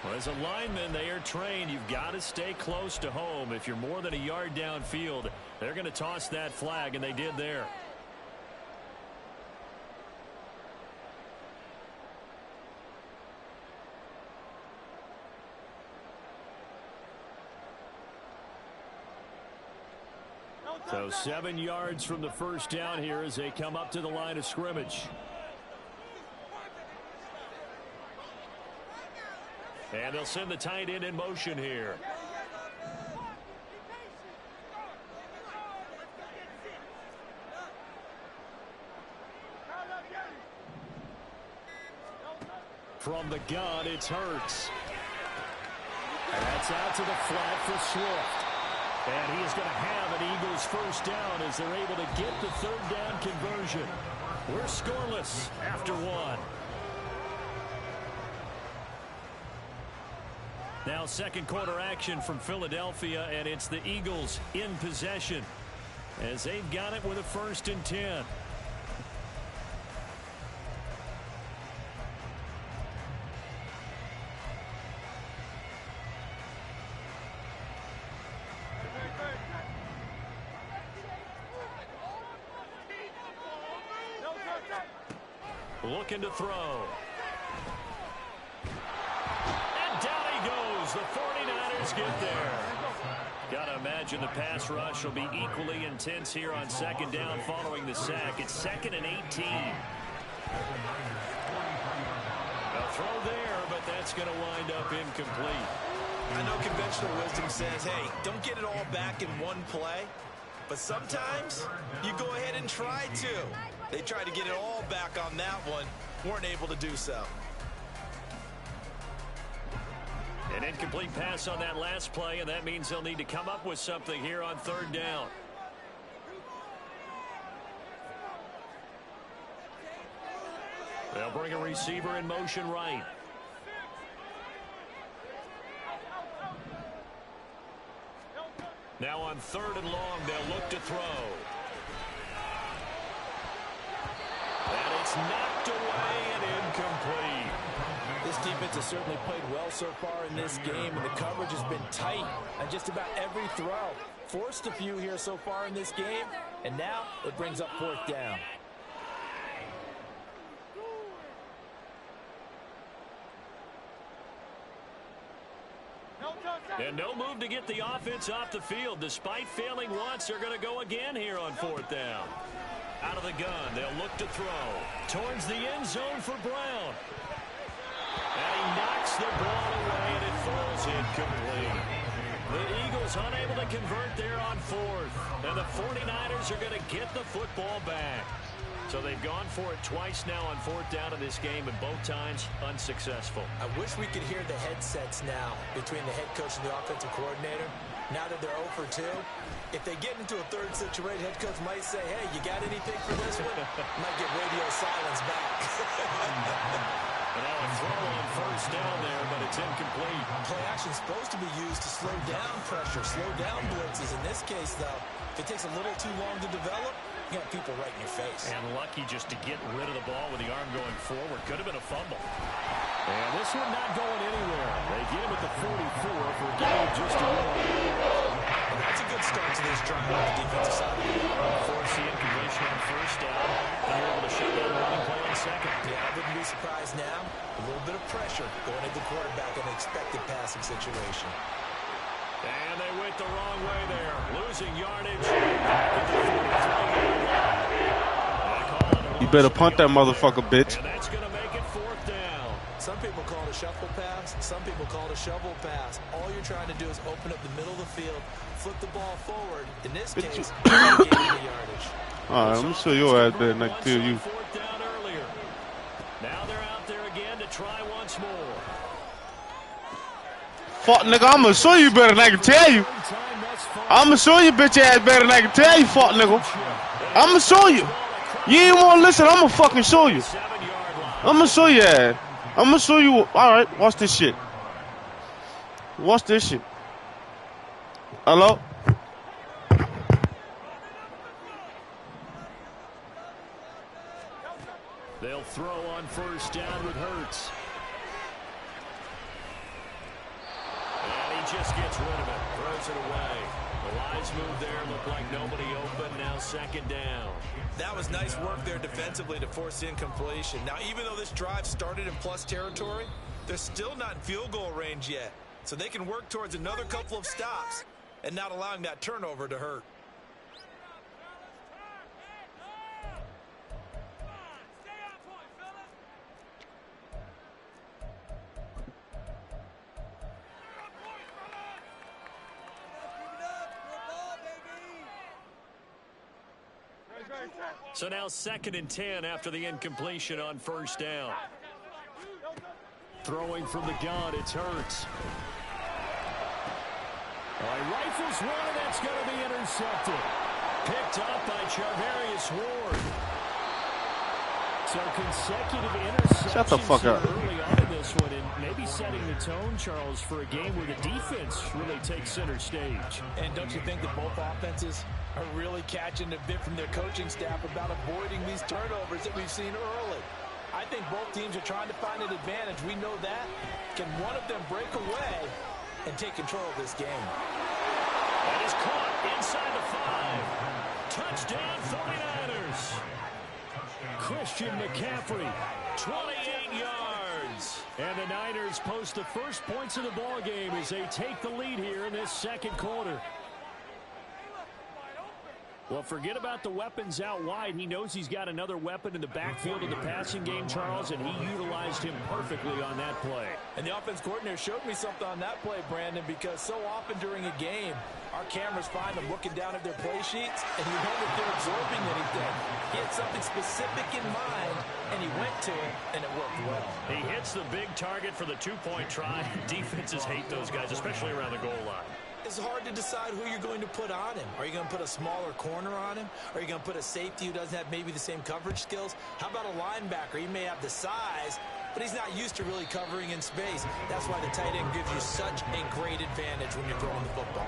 Speaker 2: Well, as a lineman, they are trained. You've got to stay close to home. If you're more than a yard downfield, they're going to toss that flag, and they did there. So 7 yards from the first down here as they come up to the line of scrimmage. And they'll send the tight end in motion here. From the gun, it's Hurts. And that's out to the flat for Swift. And he is going to have an Eagles first down as they're able to get the 3rd down conversion. We're scoreless after 1. Now 2nd quarter action from Philadelphia, and it's the Eagles in possession as they've got it with a 1st and 10. Looking to throw. And down he goes. The 49ers get there. Got to imagine the pass rush will be equally intense here on 2nd down following the sack. It's 2nd and 18. A throw there, but that's going to wind up incomplete.
Speaker 4: I know conventional wisdom says, hey, don't get it all back in one play. But sometimes you go ahead and try to. They tried to get it all back on that one. Weren't able to do so.
Speaker 2: An incomplete pass on that last play, and that means they'll need to come up with something here on 3rd down. They'll bring a receiver in motion right. Now on 3rd and long, they'll look to throw. And it's knocked away and incomplete.
Speaker 6: This defense has certainly played well so far in this game, and the coverage has been tight on just about every throw. Forced a few here so far in this game, and now it brings up 4th down.
Speaker 2: And no move to get the offense off the field. Despite failing once, they're going to go again here on 4th down. Out of the gun, they'll look to throw. Towards the end zone for Brown. And he knocks the ball away, and it falls incomplete. The Eagles unable to convert there on 4th. And the 49ers are going to get the football back. So they've gone for it twice now on 4th down in this game, and both times unsuccessful.
Speaker 4: I wish we could hear the headsets now between the head coach and the offensive coordinator. Now that they're 0 for 2, if they get into a 3rd situation, head coach might say, hey, you got anything for this one? Might get radio silence back.
Speaker 2: And now a throw on 1st down there, but it's incomplete.
Speaker 4: Play action is supposed to be used to slow down pressure, slow down blitzes. In this case, though, if it takes a little too long to develop, you got people right in your face.
Speaker 2: And lucky just to get rid of the ball with the arm going forward. Could have been a fumble. And this one not going anywhere. They get him at the 44 for a gain just a little.
Speaker 4: And that's a good start to this drive on the defensive side.
Speaker 2: Force the incompletion on 1st down. They're able to shut down the running play on 2nd.
Speaker 4: Yeah, I wouldn't be surprised now. A little bit of pressure going at the quarterback in an expected passing situation.
Speaker 2: And they went the wrong way there. Losing yardage.
Speaker 5: You better punt that motherfucker, bitch.
Speaker 2: And that's going to make it 4th down.
Speaker 4: Some people call it a shuffle pass. Some people call it a shovel pass. All you're trying to do is open up the middle of the field, flip the ball forward. In this case, gain the yardage.
Speaker 5: All right, I'm gonna show your ass better than I can tell you.
Speaker 2: 4th down earlier. Now they're out there again to try once more.
Speaker 5: Fuck, nigga, I'ma show you better than I can tell you. I'ma show you bitch ass better than I can tell you, fuck, nigga. I'ma show you. You ain't wanna listen, I'ma fucking show you. I'ma show you ass. I'ma show you. Alright, watch this shit. Watch this shit. Hello?
Speaker 2: They'll throw on first down with Hurts. And he just gets rid of it. Throws it away. The lines move there. Look like nobody open. Now second down.
Speaker 4: That was nice work there defensively to force incompletion. Now, even though this drive started in plus territory, they're still not in field goal range yet. So they can work towards another couple of stops and not allowing that turnover to hurt.
Speaker 2: So now 2nd and 10 after the incompletion on first down. Throwing from the gun, it's Hurts. Rifles one, and that's going to be intercepted. Picked up by Charvarius Ward. So consecutive interceptions.
Speaker 5: Shut the fuck up.
Speaker 2: Early on in this one, and maybe setting the tone, Charles, for a game where the defense really takes center stage.
Speaker 4: And don't you think that both offenses are really catching a bit from their coaching staff about avoiding these turnovers that we've seen early? I think both teams are trying to find an advantage. We know that. Can one of them break away and take control of this game?
Speaker 2: That is caught inside the 5. Touchdown 49ers. Christian McCaffrey, 28 yards. And the Niners post the first points of the ball game as they take the lead here in this second quarter. Well, forget about the weapons out wide. He knows he's got another weapon in the backfield of the passing game, Charles, and he utilized him perfectly on that play.
Speaker 4: And the offense coordinator showed me something on that play, Brandon, because so often during a game, our cameras find them looking down at their play sheets, and you know that they're absorbing anything. He had something specific in mind, and he went to it, and it worked well.
Speaker 2: He hits the big target for the two-point try. Defenses hate those guys, especially around the goal line.
Speaker 4: It's hard to decide who you're going to put on him. Are you going to put a smaller corner on him? Are you going to put a safety who doesn't have maybe the same coverage skills? How about a linebacker? He may have the size, but he's not used to really covering in space. That's why the tight end gives you such a great advantage when you're throwing the football.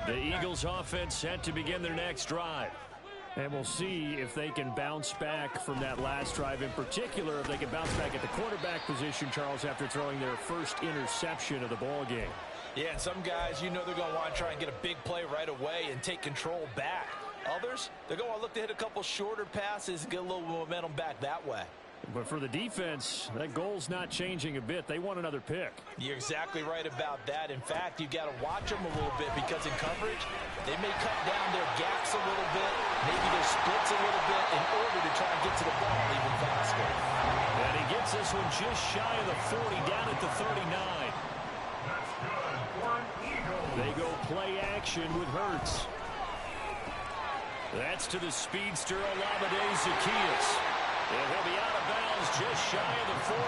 Speaker 2: The Eagles offense set to begin their next drive. And we'll see if they can bounce back from that last drive. In particular, if they can bounce back at the quarterback position, Charles, after throwing their first interception of the ball game.
Speaker 4: Yeah, and some guys, you know they're going to want to try and get a big play right away and take control back. Others, they're going to look to hit a couple shorter passes and get a little momentum back that way.
Speaker 2: But for the defense, that goal's not changing a bit. They want another pick.
Speaker 4: You're exactly right about that. In fact, you got to watch them a little bit because in coverage, they may cut down their gaps a little bit, maybe their splits a little bit in order to try and get to the ball even faster.
Speaker 2: And he gets this one just shy of the 40, down at the 39. They go play action with Hurts. That's to the speedster Olamide Zaccheaus. And he'll be out of bounds just shy of the 40.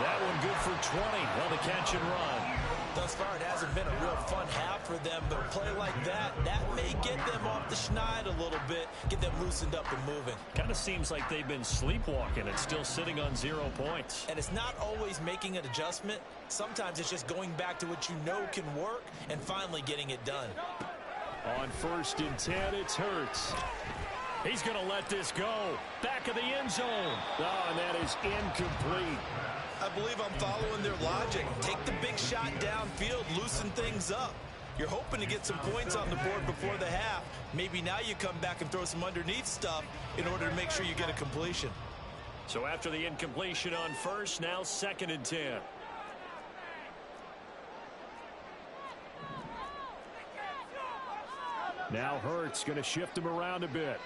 Speaker 2: That one good for 20 on the catch and run.
Speaker 4: Thus far, it hasn't been a real fun half for them, but a play like that may get them off the schneid a little bit, get them loosened up and moving.
Speaker 2: Kind of seems like they've been sleepwalking and still sitting on 0 points.
Speaker 4: And it's not always making an adjustment. Sometimes it's just going back to what you know can work and finally getting it done.
Speaker 2: On 1st and 10, it's Hurts. He's going to let this go. Back of the end zone. Oh, and that is incomplete.
Speaker 4: I believe I'm following their logic. Take the big shot downfield, loosen things up. You're hoping to get some points on the board before the half. Maybe now you come back and throw some underneath stuff in order to make sure you get a completion.
Speaker 2: So after the incompletion on 1st, now 2nd and 10. Now Hurts going to shift him around a bit.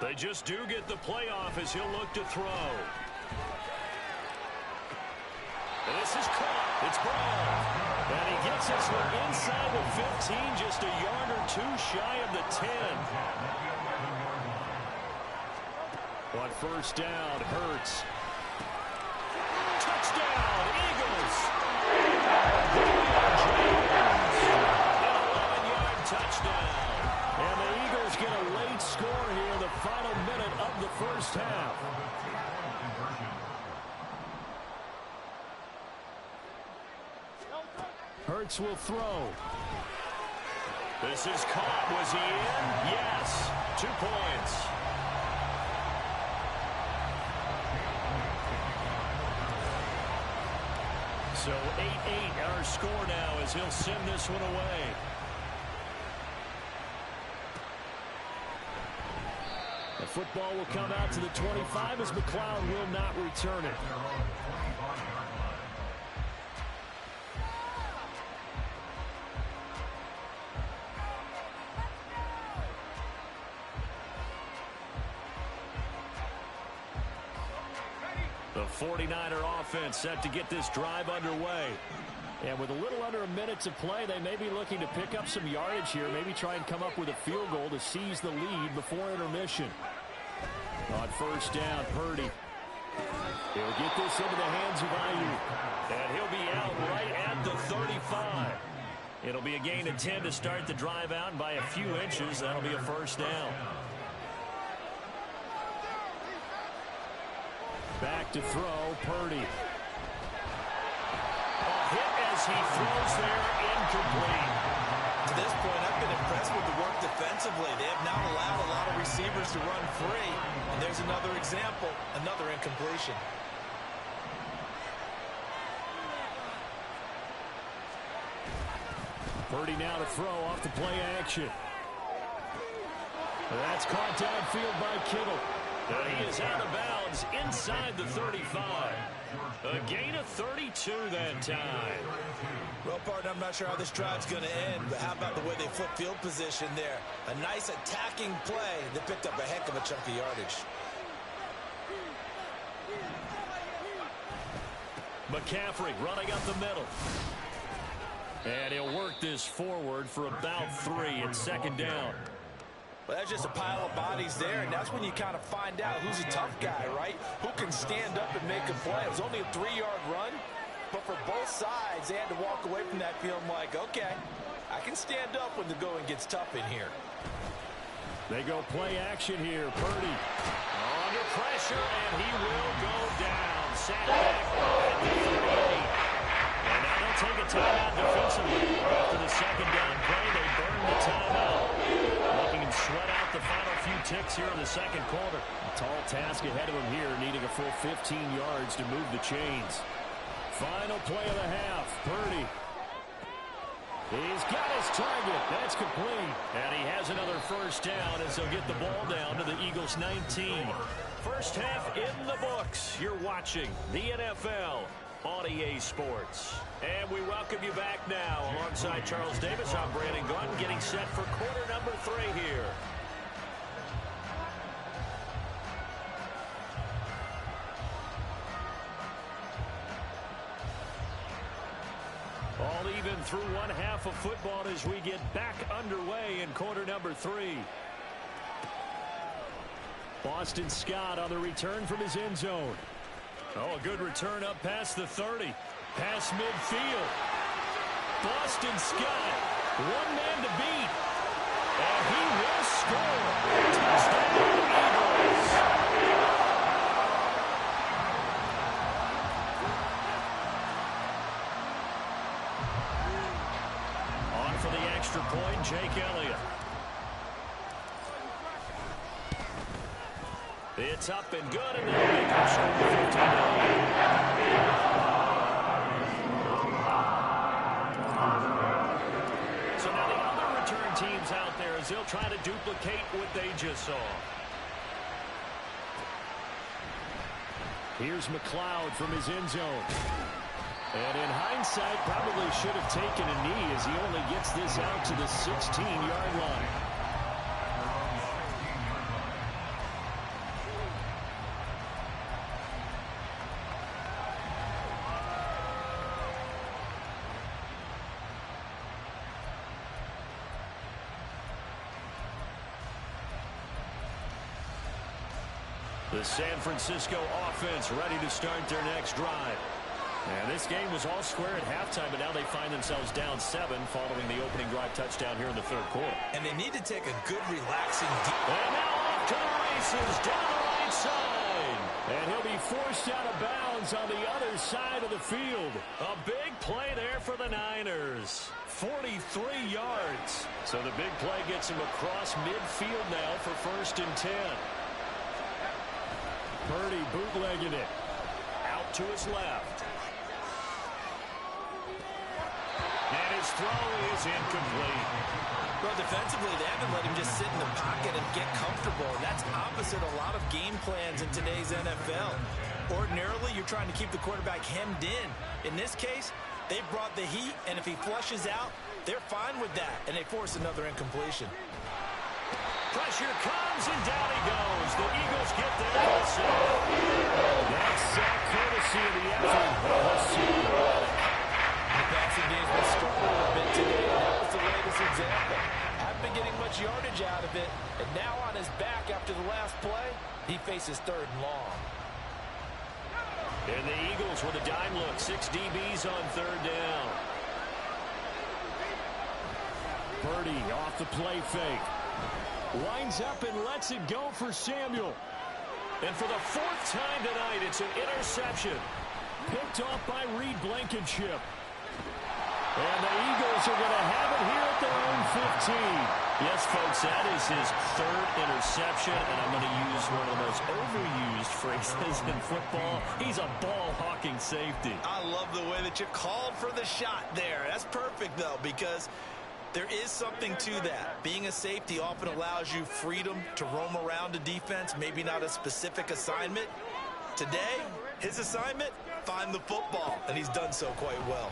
Speaker 2: They just do get the playoff as he'll look to throw. And this is caught. It's ball. And he gets this one inside the 15, just a yard or two shy of the 10. On first down, Hurts. Touchdown, Eagles. An 11-yard touchdown. And the Eagles get a late score here in the final minute of the first half. Hurts will throw. This is caught. Was he in? Yes. 2 points. So 8-8 our score now as he'll send this one away. The football will come out to the 25 as McLeod will not return it. The 49er offense set to get this drive underway. And with a little under a minute to play, they may be looking to pick up some yardage here, maybe try and come up with a field goal to seize the lead before intermission. On first down, Purdy. He'll get this into the hands of Ayuk. And he'll be out right at the 35. It'll be a gain of 10 to start the drive out, and by a few inches, that'll be a first down. Back to throw, Purdy. A hit as he throws there, incomplete.
Speaker 4: To this point, I've been impressed with the work defensively. They have not allowed a lot of receivers to run free. And there's another example, another incompletion.
Speaker 2: Purdy now to throw off the play action. That's caught downfield by Kittle. He is out of bounds inside the 35. A gain of 32 that time.
Speaker 4: Well, partner, I'm not sure how this drive's going to end, but how about the way they flip field position there? A nice attacking play that picked up a heck of a chunk of yardage.
Speaker 2: McCaffrey running up the middle. And he'll work this forward for about 3 at second down.
Speaker 4: Well, that's just a pile of bodies there, and that's when you kind of find out who's a tough guy, right? Who can stand up and make a play. It was only a 3-yard run, but for both sides, they had to walk away from that feeling like, okay, I can stand up when the going gets tough in here.
Speaker 2: They go play action here. Purdy under pressure, and he will go down. Sat back at the 38. And now they'll take a timeout defensively. After the second down play, they burn the timeout. Looking to sweat out the final few ticks here in the second quarter. A tall task ahead of him here, needing a full 15 yards to move the chains. Final play of the half. Purdy. He's got his target. That's complete. And he has another first down as they'll get the ball down to the Eagles' 19. First half in the books. You're watching the NFL on EA Sports. And we welcome you back now. Alongside Charles Davis, I'm Brandon Gordon, getting set for quarter number 3 here. All even through one half of football as we get back underway in quarter number 3. Boston Scott on the return from his end zone. Oh, a good return up past the 30. Past midfield. Boston Scott, one man to beat. And he will score. Touchdown, Eagles. On for the extra point, Jake Elliott. It's up and good, and they'll make him score 15. So now the other return teams out there as they'll try to duplicate what they just saw. Here's McLeod from his end zone. And in hindsight, probably should have taken a knee as he only gets this out to the 16-yard line. The San Francisco offense ready to start their next drive. And this game was all square at halftime, but now they find themselves down 7 following the opening drive touchdown here in the third quarter.
Speaker 4: And they need to take a good, relaxing
Speaker 2: And now off to the races down the right side. And he'll be forced out of bounds on the other side of the field. A big play there for the Niners. 43 yards. So the big play gets him across midfield now for 1st and 10. Purdy bootlegging it. Out to his left. And his throw is incomplete.
Speaker 4: Well, defensively, they haven't let him just sit in the pocket and get comfortable. And that's opposite a lot of game plans in today's NFL. Ordinarily, you're trying to keep the quarterback hemmed in. In this case, they brought the heat, and if he flushes out, they're fine with that, and they force another incompletion.
Speaker 2: Pressure comes, and down he goes. The Eagles get there for the sack. That's sack courtesy of the effort.
Speaker 6: The passing game's been struggling a bit today, and that was the latest example. Haven't been getting much yardage out of it, and now on his back after the last play, he faces 3rd and long.
Speaker 2: And the Eagles with a dime look. 6 DBs on 3rd down. Purdy off the play fake. Winds up and lets it go for Samuel. And for the 4th time tonight, it's an interception. Picked off by Reed Blankenship. And the Eagles are going to have it here at their own 15. Yes, folks, that is his 3rd interception, and I'm going to use one of the most overused phrases in football. He's a ball-hawking safety.
Speaker 4: I love the way that you called for the shot there. That's perfect, though, because there is something to that. Being a safety often allows you freedom to roam around a defense, maybe not a specific assignment. Today, his assignment, find the football, and he's done so quite well.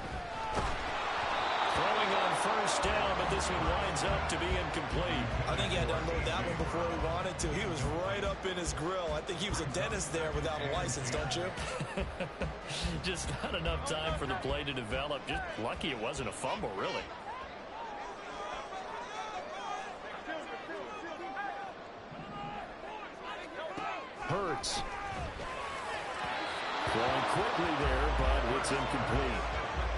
Speaker 2: Throwing on 1st down, but this one winds up to be incomplete.
Speaker 4: I think he had to unload that one before he wanted to. He was right up in his grill. I think he was a dentist there without a license, don't you?
Speaker 2: Just not enough time for the play to develop. Just lucky it wasn't a fumble, really. Hurts. Going quickly there, but it's incomplete.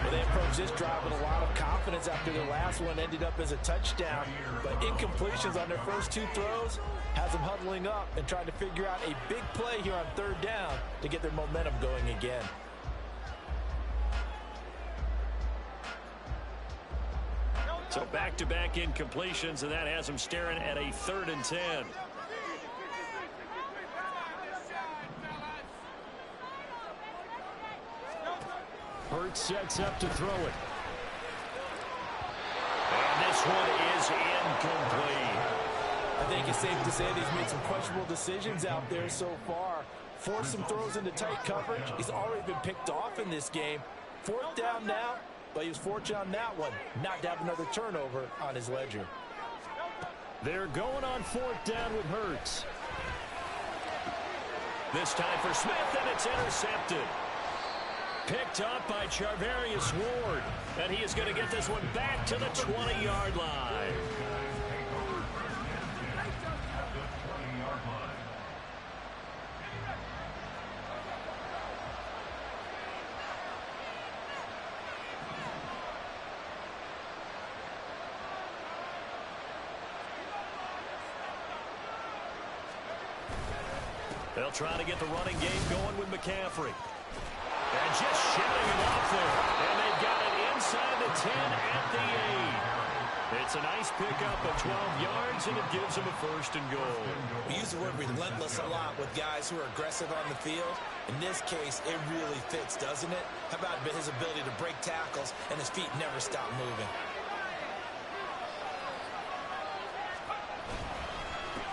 Speaker 6: Well, they approached this drive with a lot of confidence after their last one ended up as a touchdown. But incompletions on their first 2 throws has them huddling up and trying to figure out a big play here on 3rd down to get their momentum going again.
Speaker 2: So back-to-back incompletions, and that has them staring at a 3rd and 10. Hurts sets up to throw it. And this one is incomplete.
Speaker 6: I think it's safe to say that he's made some questionable decisions out there so far. Forced some throws into tight coverage. He's already been picked off in this game. 4th down now, but he was fortunate on that one not to have another turnover on his ledger.
Speaker 2: They're going on 4th down with Hurts. This time for Smith, and it's intercepted. Picked up by Charvarius Ward. And he is going to get this one back to the 20-yard line. They'll try to get the running game going with McCaffrey. And just shutting him off there. And they've got it inside the 10 at the 8. It's a nice pickup of 12 yards, and it gives them a 1st and goal.
Speaker 4: We use the word relentless a lot with guys who are aggressive on the field. In this case, it really fits, doesn't it? How about his ability to break tackles, and his feet never stop moving?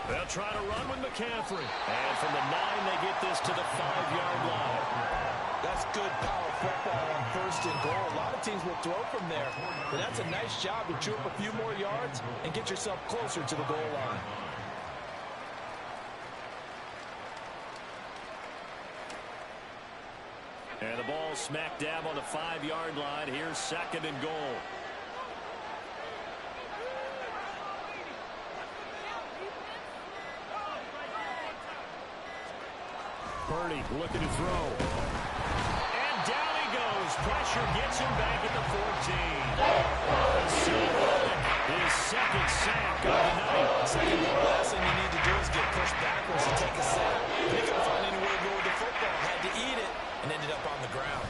Speaker 2: They'll try to run with McCaffrey. And from the 9, they get this to the 5-yard line.
Speaker 4: That's good power football on 1st and goal. A lot of teams will throw from there, but that's a nice job to chew up a few more yards and get yourself closer to the goal line.
Speaker 2: And the ball smack dab on the 5-yard line. Here's 2nd and goal. Purdy looking to throw. And down he goes. Pressure gets him back at the 14. His 2nd sack of the night.
Speaker 4: Second, the last thing you need to do is get pushed backwards and take a sack. He couldn't find anywhere to go with the football. Had to eat it and ended up on the ground.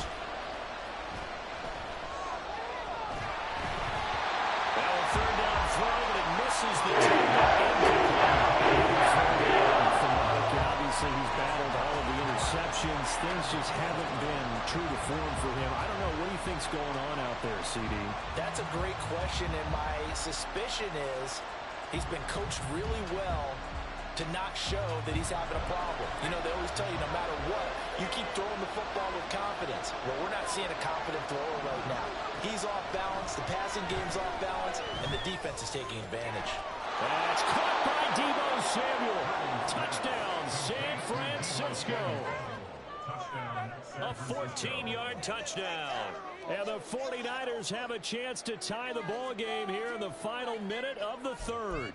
Speaker 2: Now a 3rd down throw, but it misses the tackle. Obviously, he's battled all of the interceptions. Things just haven't been true to form for him. I don't know. What do you think's going on out there, CD?
Speaker 4: That's a great question, and my suspicion is he's been coached really well to not show that he's having a problem. You know, they always tell you no matter what, you keep throwing the football with confidence. Well, we're not seeing a confident thrower right now. He's off balance, the passing game's off balance, and the defense is taking advantage.
Speaker 2: That's caught by Deebo Samuel. Touchdown, San Francisco. A 14-yard touchdown. And the 49ers have a chance to tie the ball game here in the final minute of the 3rd.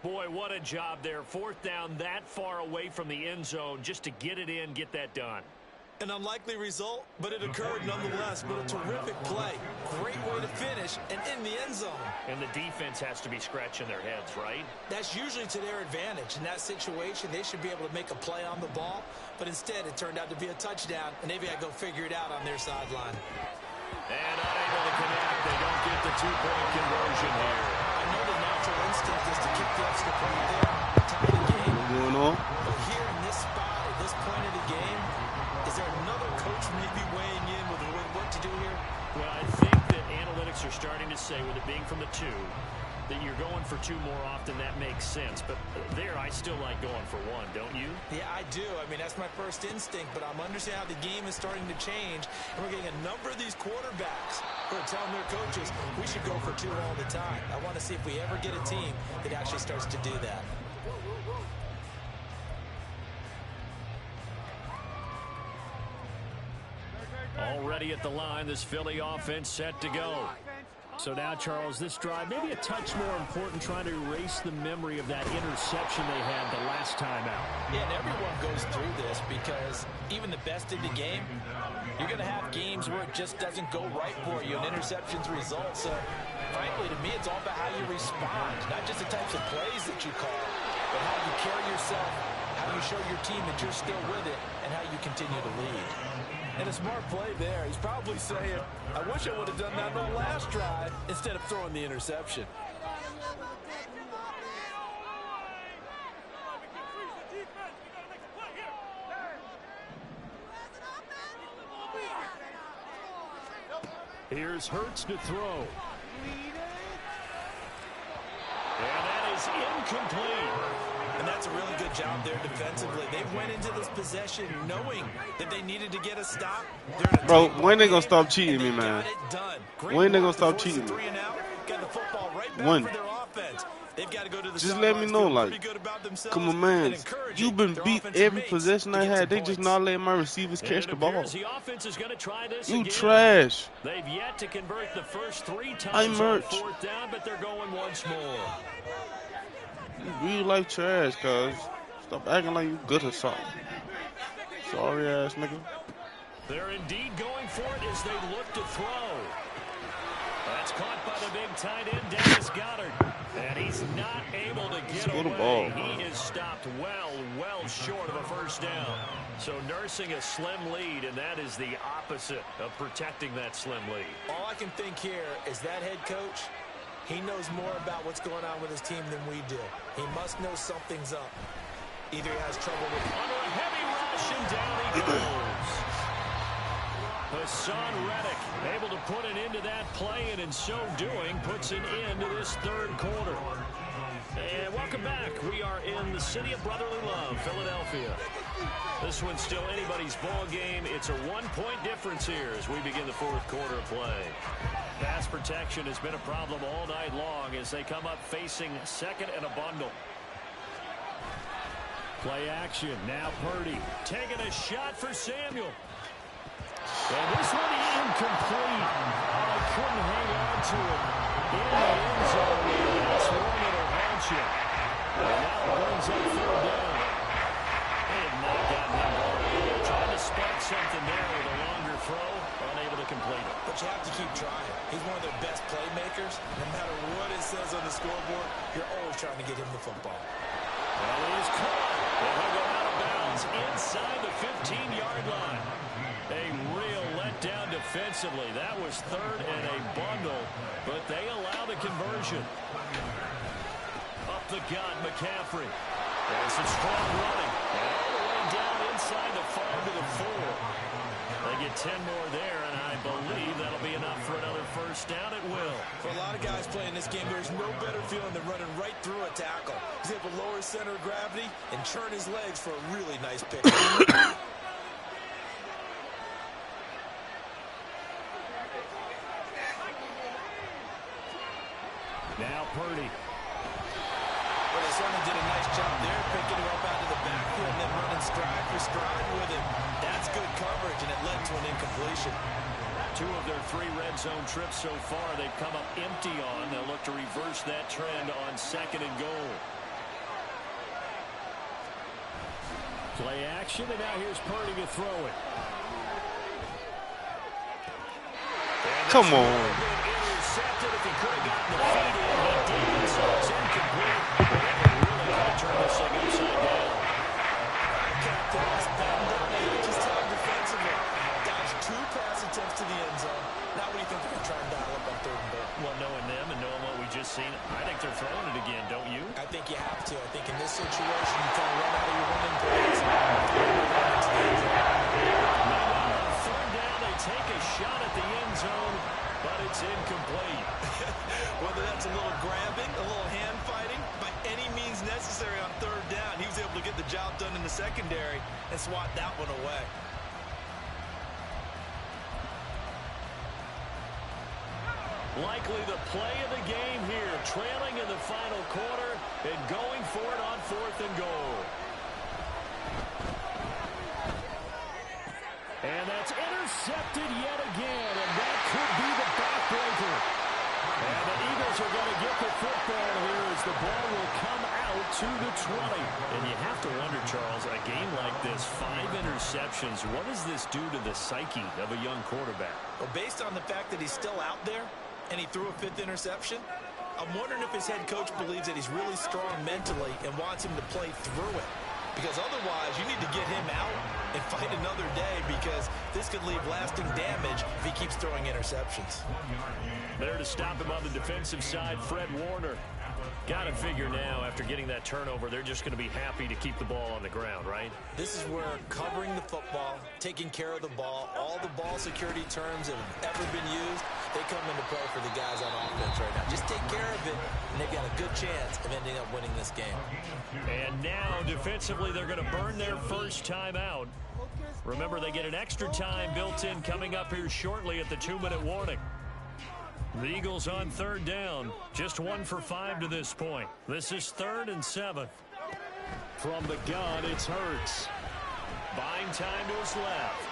Speaker 2: Boy, what a job there. 4th down that far away from the end zone just to get it in, get that done.
Speaker 4: An unlikely result, but it occurred nonetheless. But a terrific play. Great way to finish and in the end zone.
Speaker 2: And the defense has to be scratching their heads, right?
Speaker 4: That's usually to their advantage. In that situation, they should be able to make a play on the ball. But instead, it turned out to be a touchdown, and they've got to go figure it out on their sideline.
Speaker 2: And unable to connect. They don't get the 2-point conversion here.
Speaker 4: I know the natural instinct is to kick the extra point there, tie the game.
Speaker 5: What's going on?
Speaker 4: But here in this spot, at this point of the game, is there another coach maybe weighing in with what to do here?
Speaker 2: Well, I think that analytics are starting to say, with it being from the 2, that you're going for 2 more often. That makes sense. But there, I still like going for 1, don't you?
Speaker 4: Yeah, I do. I mean, that's my first instinct, but I'm understanding how the game is starting to change, and we're getting a number of these quarterbacks who are telling their coaches, we should go for 2 all the time. I want to see if we ever get a team that actually starts to do that.
Speaker 2: Already at the line, this Philly offense set to go. So now, Charles, this drive, maybe a touch more important, trying to erase the memory of that interception they had the last time out.
Speaker 4: Yeah, and everyone goes through this because even the best in the game, you're going to have games where it just doesn't go right for you, and interceptions result. So, frankly, to me, it's all about how you respond, not just the types of plays that you call, but how you carry yourself, how you show your team that you're still with it, and how you continue to lead.
Speaker 6: And a smart play there. He's probably saying, I wish I would have done that on the last drive instead of throwing the interception.
Speaker 2: Here's Hurts to throw. And that is incomplete.
Speaker 4: And that's a really good job there defensively. They went into this possession knowing that they needed to get a stop.
Speaker 5: Bro, when they gonna stop cheating me, man? When they gonna stop cheating me? When? Just let me know, like, come on, man. You've been beat every possession I had. They just not letting my receivers catch the ball. You trash.
Speaker 2: They've yet to convert the first 3 times
Speaker 5: I'm
Speaker 2: on 4th down, but they're going once more.
Speaker 5: You really like trash, cuz. Stop acting like you good or something. Sorry ass nigga.
Speaker 2: They're indeed going for it as they look to throw. That's caught by the big tight end, Dallas Goedert. And he's not able to get away. He is stopped well short of a first down. So nursing a slim lead, and that is the opposite of protecting that slim lead.
Speaker 4: All I can think here is that head coach, he knows more about what's going on with his team than we do. He must know something's up. Either he has trouble with
Speaker 2: under a heavy rush, and down he goes. Hassan Reddick able to put an end to that play, and in so doing puts an end to this 3rd quarter. And welcome back. We are in the city of brotherly love, Philadelphia. This one's still anybody's ball game. It's a one-point difference here as we begin the fourth quarter of play. Pass protection has been a problem all night long as they come up facing second and a bundle. Play action. Now Purdy taking a shot for Samuel. And this one incomplete. Oh, couldn't hang on to it. In the end zone. That's one that'll haunt you. And now it brings up third down. They have not gotten him going. Trying to spark something there with a longer throw. Unable to complete it.
Speaker 4: But you have to keep trying. He's one of their best playmakers. No matter what it says on the scoreboard, you're always trying to get him the football.
Speaker 2: Well, he is caught. And he'll go out of bounds inside the 15-yard line. A real letdown defensively. That was third and a bundle, but they allow the conversion. Up the gut, McCaffrey. There's some strong running. And all the way down inside the 5 to the 4. They get 10 more there, and I believe that'll be enough for another first down. It will.
Speaker 4: For a lot of guys playing this game, there's no better feeling than running right through a tackle. He's able to lower his center of gravity and churn his legs for a really nice pick.
Speaker 2: Now Purdy.
Speaker 4: Well, they certainly did a nice job there, picking him up out of the backfield and then running stride for stride with him. That's good coverage, and it led to an incompletion.
Speaker 2: 2 of their 3 red zone trips so far, they've come up empty on. They'll look to reverse that trend on second and goal. Play action, and now here's Purdy to throw it.
Speaker 5: Come on.
Speaker 2: Intercepted. If he could have gotten the feet in, he didn't, so it's incomplete. Really got to turn this thing upside down.
Speaker 4: Captain has been done a his time defensively. Dodged 2 pass attempts to the end zone. Now what do you think they're going to try and dial up on third and goal?
Speaker 2: Well, knowing them and knowing what we just seen, I think they're throwing it again, don't you?
Speaker 4: I think you have to. I think in this situation, you kind of run out of your running plays and into the end zone.
Speaker 2: Meanwhile, on third down, they take a shot at the end zone, but it's incomplete.
Speaker 4: Whether that's a little grabbing, a little hand fighting, by any means necessary on third down, he was able to get the job done in the secondary and swat that one away.
Speaker 2: Likely the play of the game here, trailing in the final quarter and going for it on fourth and goal. And that's intercepted yet again, and that could be the backbreaker. And the Eagles are going to get the football here as the ball will come out to the 20. And you have to wonder, Charles, a game like this, 5 interceptions, what does this do to the psyche of a young quarterback?
Speaker 4: Well, based on the fact that he's still out there and he threw a 5th interception, I'm wondering if his head coach believes that he's really strong mentally and wants him to play through it. Because otherwise, you need to get him out and fight another day, because this could leave lasting damage if he keeps throwing interceptions.
Speaker 2: There to stop him on the defensive side, Fred Warner. Got to figure now, after getting that turnover, they're just going to be happy to keep the ball on the ground, right?
Speaker 4: This is where covering the football, taking care of the ball, all the ball security terms that have ever been used, they come into play for the guys on offense right now. Just take care of it, and they've got a good chance of ending up winning this game.
Speaker 2: And now, defensively, they're going to burn their first timeout. Remember, they get an extra time built in coming up here shortly at the 2-minute warning. The Eagles on third down, just 1 for 5 to this point. This is 3rd and 7. From the gun, it's Hurts. Buying time to his left.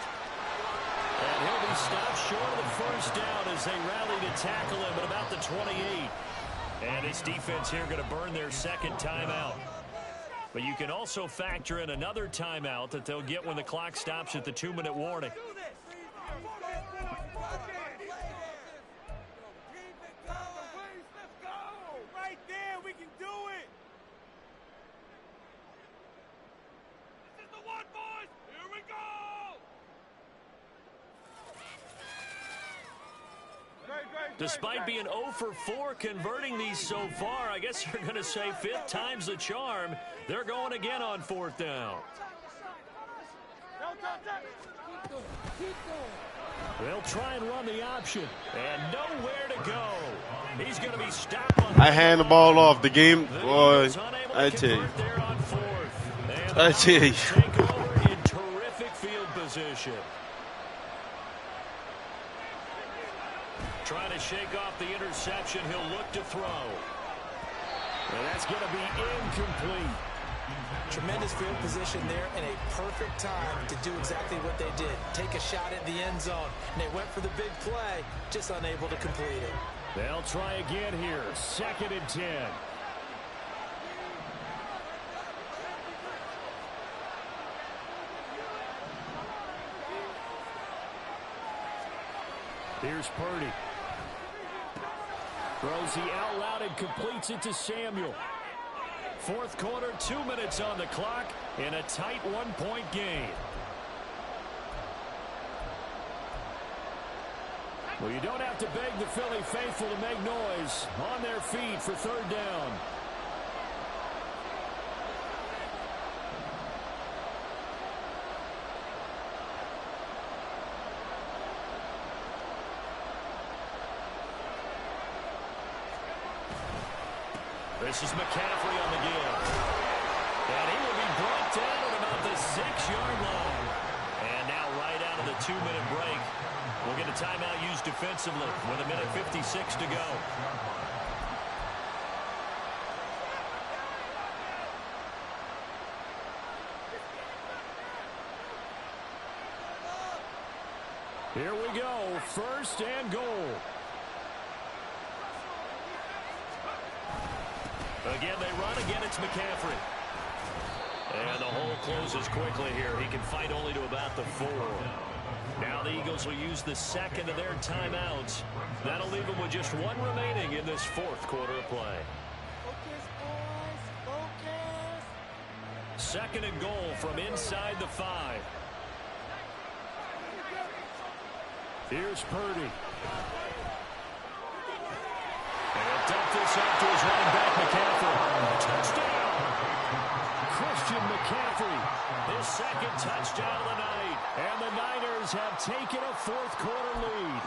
Speaker 2: And he'll be stopped short of the first down as they rally to tackle him at about the 28. And his defense here going to burn their second timeout. But you can also factor in another timeout that they'll get when the clock stops at the 2-minute warning. Despite being 0 for 4 converting these so far, I guess you're going to say 5th time's the charm. They're going again on 4th down. They'll try and run the option. And nowhere to go. He's going to be stopped.
Speaker 5: I hand the ball off. The game, boy, I tell you. I tell you.
Speaker 2: Take over in terrific field position. Trying to shake off the interception. He'll look to throw. And that's going to be incomplete.
Speaker 4: Tremendous field position there and a perfect time to do exactly what they did. Take a shot at the end zone. And they went for the big play, just unable to complete it.
Speaker 2: They'll try again here. 2nd and 10. Here's Purdy. Throws the out route and completes it to Samuel. 4th quarter, 2 minutes on the clock, in a tight 1-point game. Well, you don't have to beg the Philly faithful to make noise. On their feet for 3rd down. This is McCaffrey on the give. And he will be brought down at about the 6-yard line. And now right out of the 2-minute break, we'll get a timeout used defensively with 1:56 to go. Here we go, 1st and goal. Again, they run. Again, it's McCaffrey. And the hole closes quickly here. He can fight only to about the 4. Now the Eagles will use the 2nd of their timeouts. That'll leave them with just 1 remaining in this 4th quarter of play.
Speaker 7: Focus, boys. Focus.
Speaker 2: 2nd and goal from inside the 5. Here's Purdy. And dump this off to his running back, McCaffrey. Touchdown! Christian McCaffrey, his 2nd touchdown of the night. And the Niners have taken a 4th quarter lead.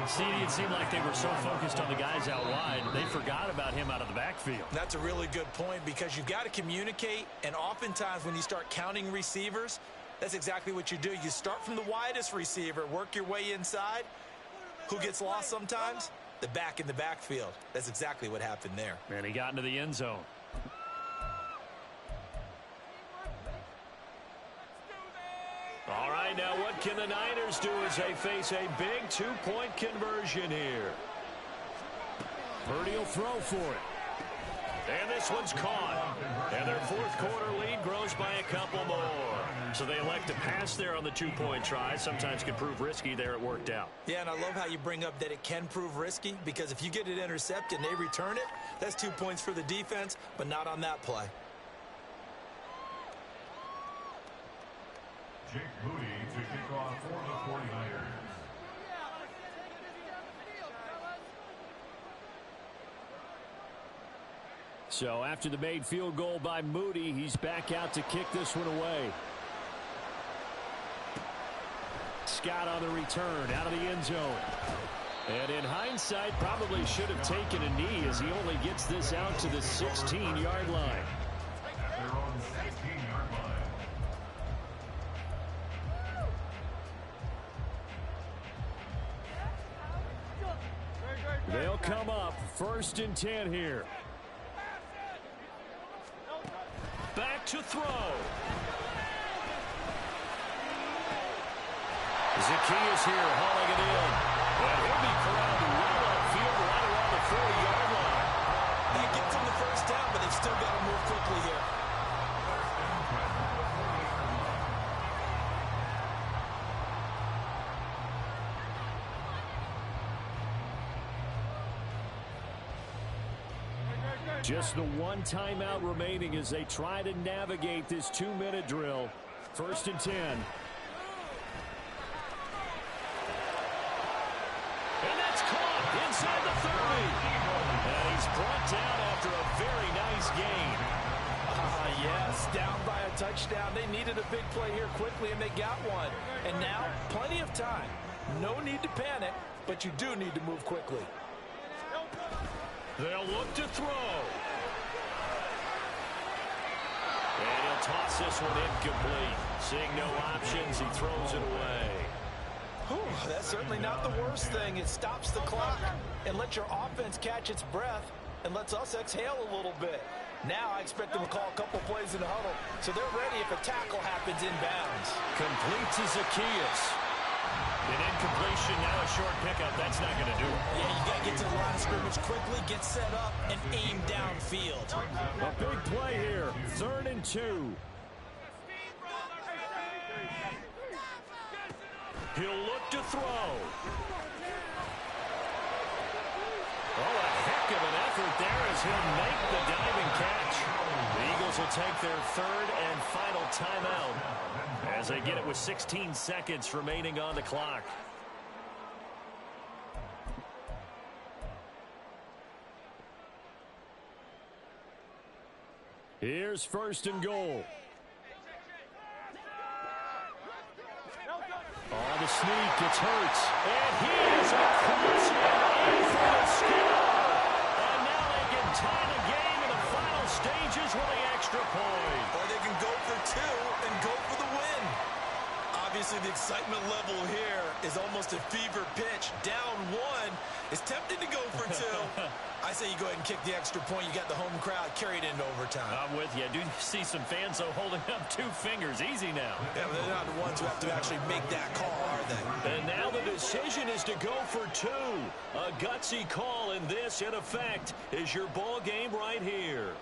Speaker 2: See, it seemed like they were so focused on the guys out wide, they forgot about him out of the backfield.
Speaker 4: That's a really good point because you've got to communicate, and oftentimes when you start counting receivers, that's exactly what you do. You start from the widest receiver, work your way inside. Who gets lost sometimes? The back in the backfield. That's exactly what happened there.
Speaker 2: And he got into the end zone. All right, now what can the Niners do as they face a big 2-point conversion here? Purdy will throw for it. And this one's caught. And their 4th quarter lead grows by a couple more. So they elect to pass there on the 2-point try. Sometimes can prove risky. There it worked out.
Speaker 4: Yeah, and I love how you bring up that it can prove risky because if you get it intercepted and they return it, that's 2 points for the defense, but not on that play.
Speaker 3: Jake Moody to kick off for the 49ers.
Speaker 2: So after the made field goal by Moody, he's back out to kick this one away. Scott on the return out of the end zone. And in hindsight, probably should have taken a knee as he only gets this out to the 16-yard line.
Speaker 3: They're on the 16-yard line.
Speaker 2: They'll come up 1st and 10 here. Back to throw. Zacchaeus here hauling it in. And he'll be corralled well upfield right around the 40-yard line.
Speaker 4: They get from the 1st down, but they've still got to move quickly here.
Speaker 2: Just the 1 timeout remaining as they try to navigate this 2-minute drill. 1st and 10. And that's caught inside the 30. And he's brought down after a very nice gain.
Speaker 4: Yes, down by a touchdown.
Speaker 6: touchdown. They needed a big play here quickly, and they got one. And now, plenty of time. No need to panic, but you do need to move quickly.
Speaker 2: They'll look to throw. And he'll toss this one incomplete. Seeing no options, he throws it away.
Speaker 4: Whew, that's certainly not the worst thing. It stops the clock and lets your offense catch its breath and lets us exhale a little bit. Now I expect them to call a couple plays in the huddle, so they're ready if a tackle happens inbounds.
Speaker 2: Complete to Zacchaeus. An incompletion, now a short pickup. That's not going to do it.
Speaker 4: Yeah, you got to get to the line of scrimmage quickly, get set up, and aim downfield.
Speaker 2: A big play here. 3rd and 2. He'll look to throw. Oh, a heck of an effort there as he'll make the diving catch. The Eagles will take their 3rd and final timeout as they get it with 16 seconds remaining on the clock. Here's 1st and goal. Oh, the sneak, it's Hurts. And he is across and in for a score. And now they can tie the game in the final stages with the extra point.
Speaker 4: Or they can go for 2 and go for the win. Obviously, the excitement level here is almost a fever pitch. Down 1. It's tempting to go for 2. I say you go ahead and kick the extra point. You got the home crowd carried into overtime.
Speaker 2: I'm with you. I do see some fans, though, holding up 2 fingers. Easy now.
Speaker 4: Yeah, but they're not the ones who have to actually make that call, are they?
Speaker 2: And now the decision is to go for 2. A gutsy call, and this, in effect, is your ball game right here.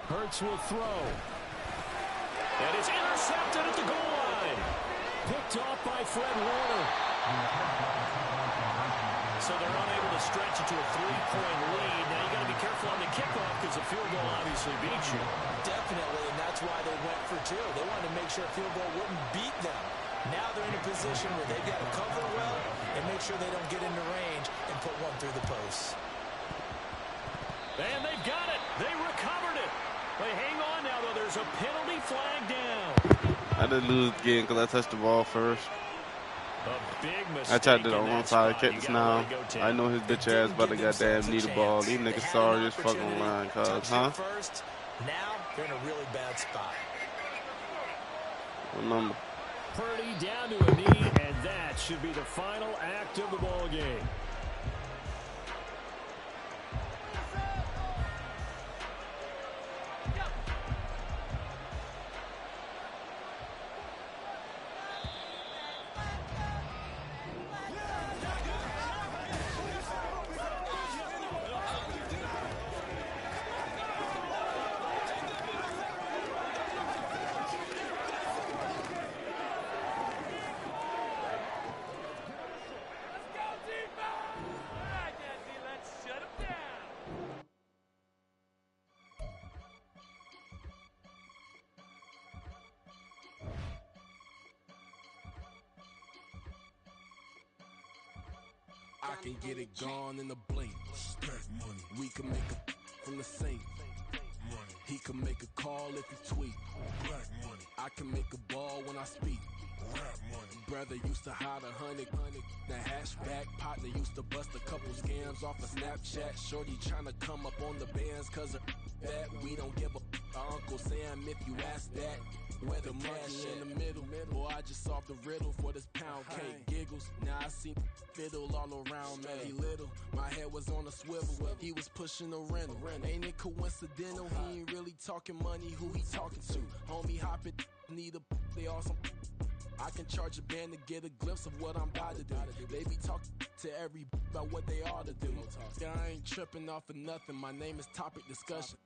Speaker 2: Hurts will throw. And it's intercepted at the goal line. Picked off by Fred Warner. So they're unable to stretch it to a 3-point lead. Now you got to be careful on the kickoff because the field goal obviously beats you.
Speaker 4: Definitely, and that's why they went for 2. They wanted to make sure a field goal wouldn't beat them. Now they're in a position where they've got to cover well and make sure they don't get into range and put one through the posts.
Speaker 2: And they've got it. They recovered it. They hang on now, though. There's a penalty flag down.
Speaker 5: I did lose again because I touched the ball first.
Speaker 2: A big mistake.
Speaker 5: I tried to do it on one side of catch now. I know his bitch ass about to goddamn need a ball. These niggas sorry as fucking line, cuz, huh?
Speaker 4: First, now they're in a really bad spot.
Speaker 5: What number?
Speaker 2: Purdy down to a knee, and that should be the final act of the ball game.
Speaker 8: I can get it gone in a blink. Stack money. We can make a from the sink. Money. He can make a call if he tweet. Black money. I can make a ball when I speak. Rap money. Brother used to hide 100. The hatchback partner used to bust a couple scams off of Snapchat. Shorty tryna come up on the bands cause of that. We don't give a Uncle Sam if you ask that. Where the money in the middle. Boy, I just solved the riddle for this pound cake. Giggles. Now I see fiddle all around me. He little. My head was on a swivel. He was pushing a rental. Ain't it coincidental? He ain't really talking money. Who he talking to? Homie hopping. Need a they awesome. I can charge a band to get a glimpse of what I'm about to do. They be talking to every about what they ought to do. Yeah, I ain't tripping off of nothing. My name is topic discussion.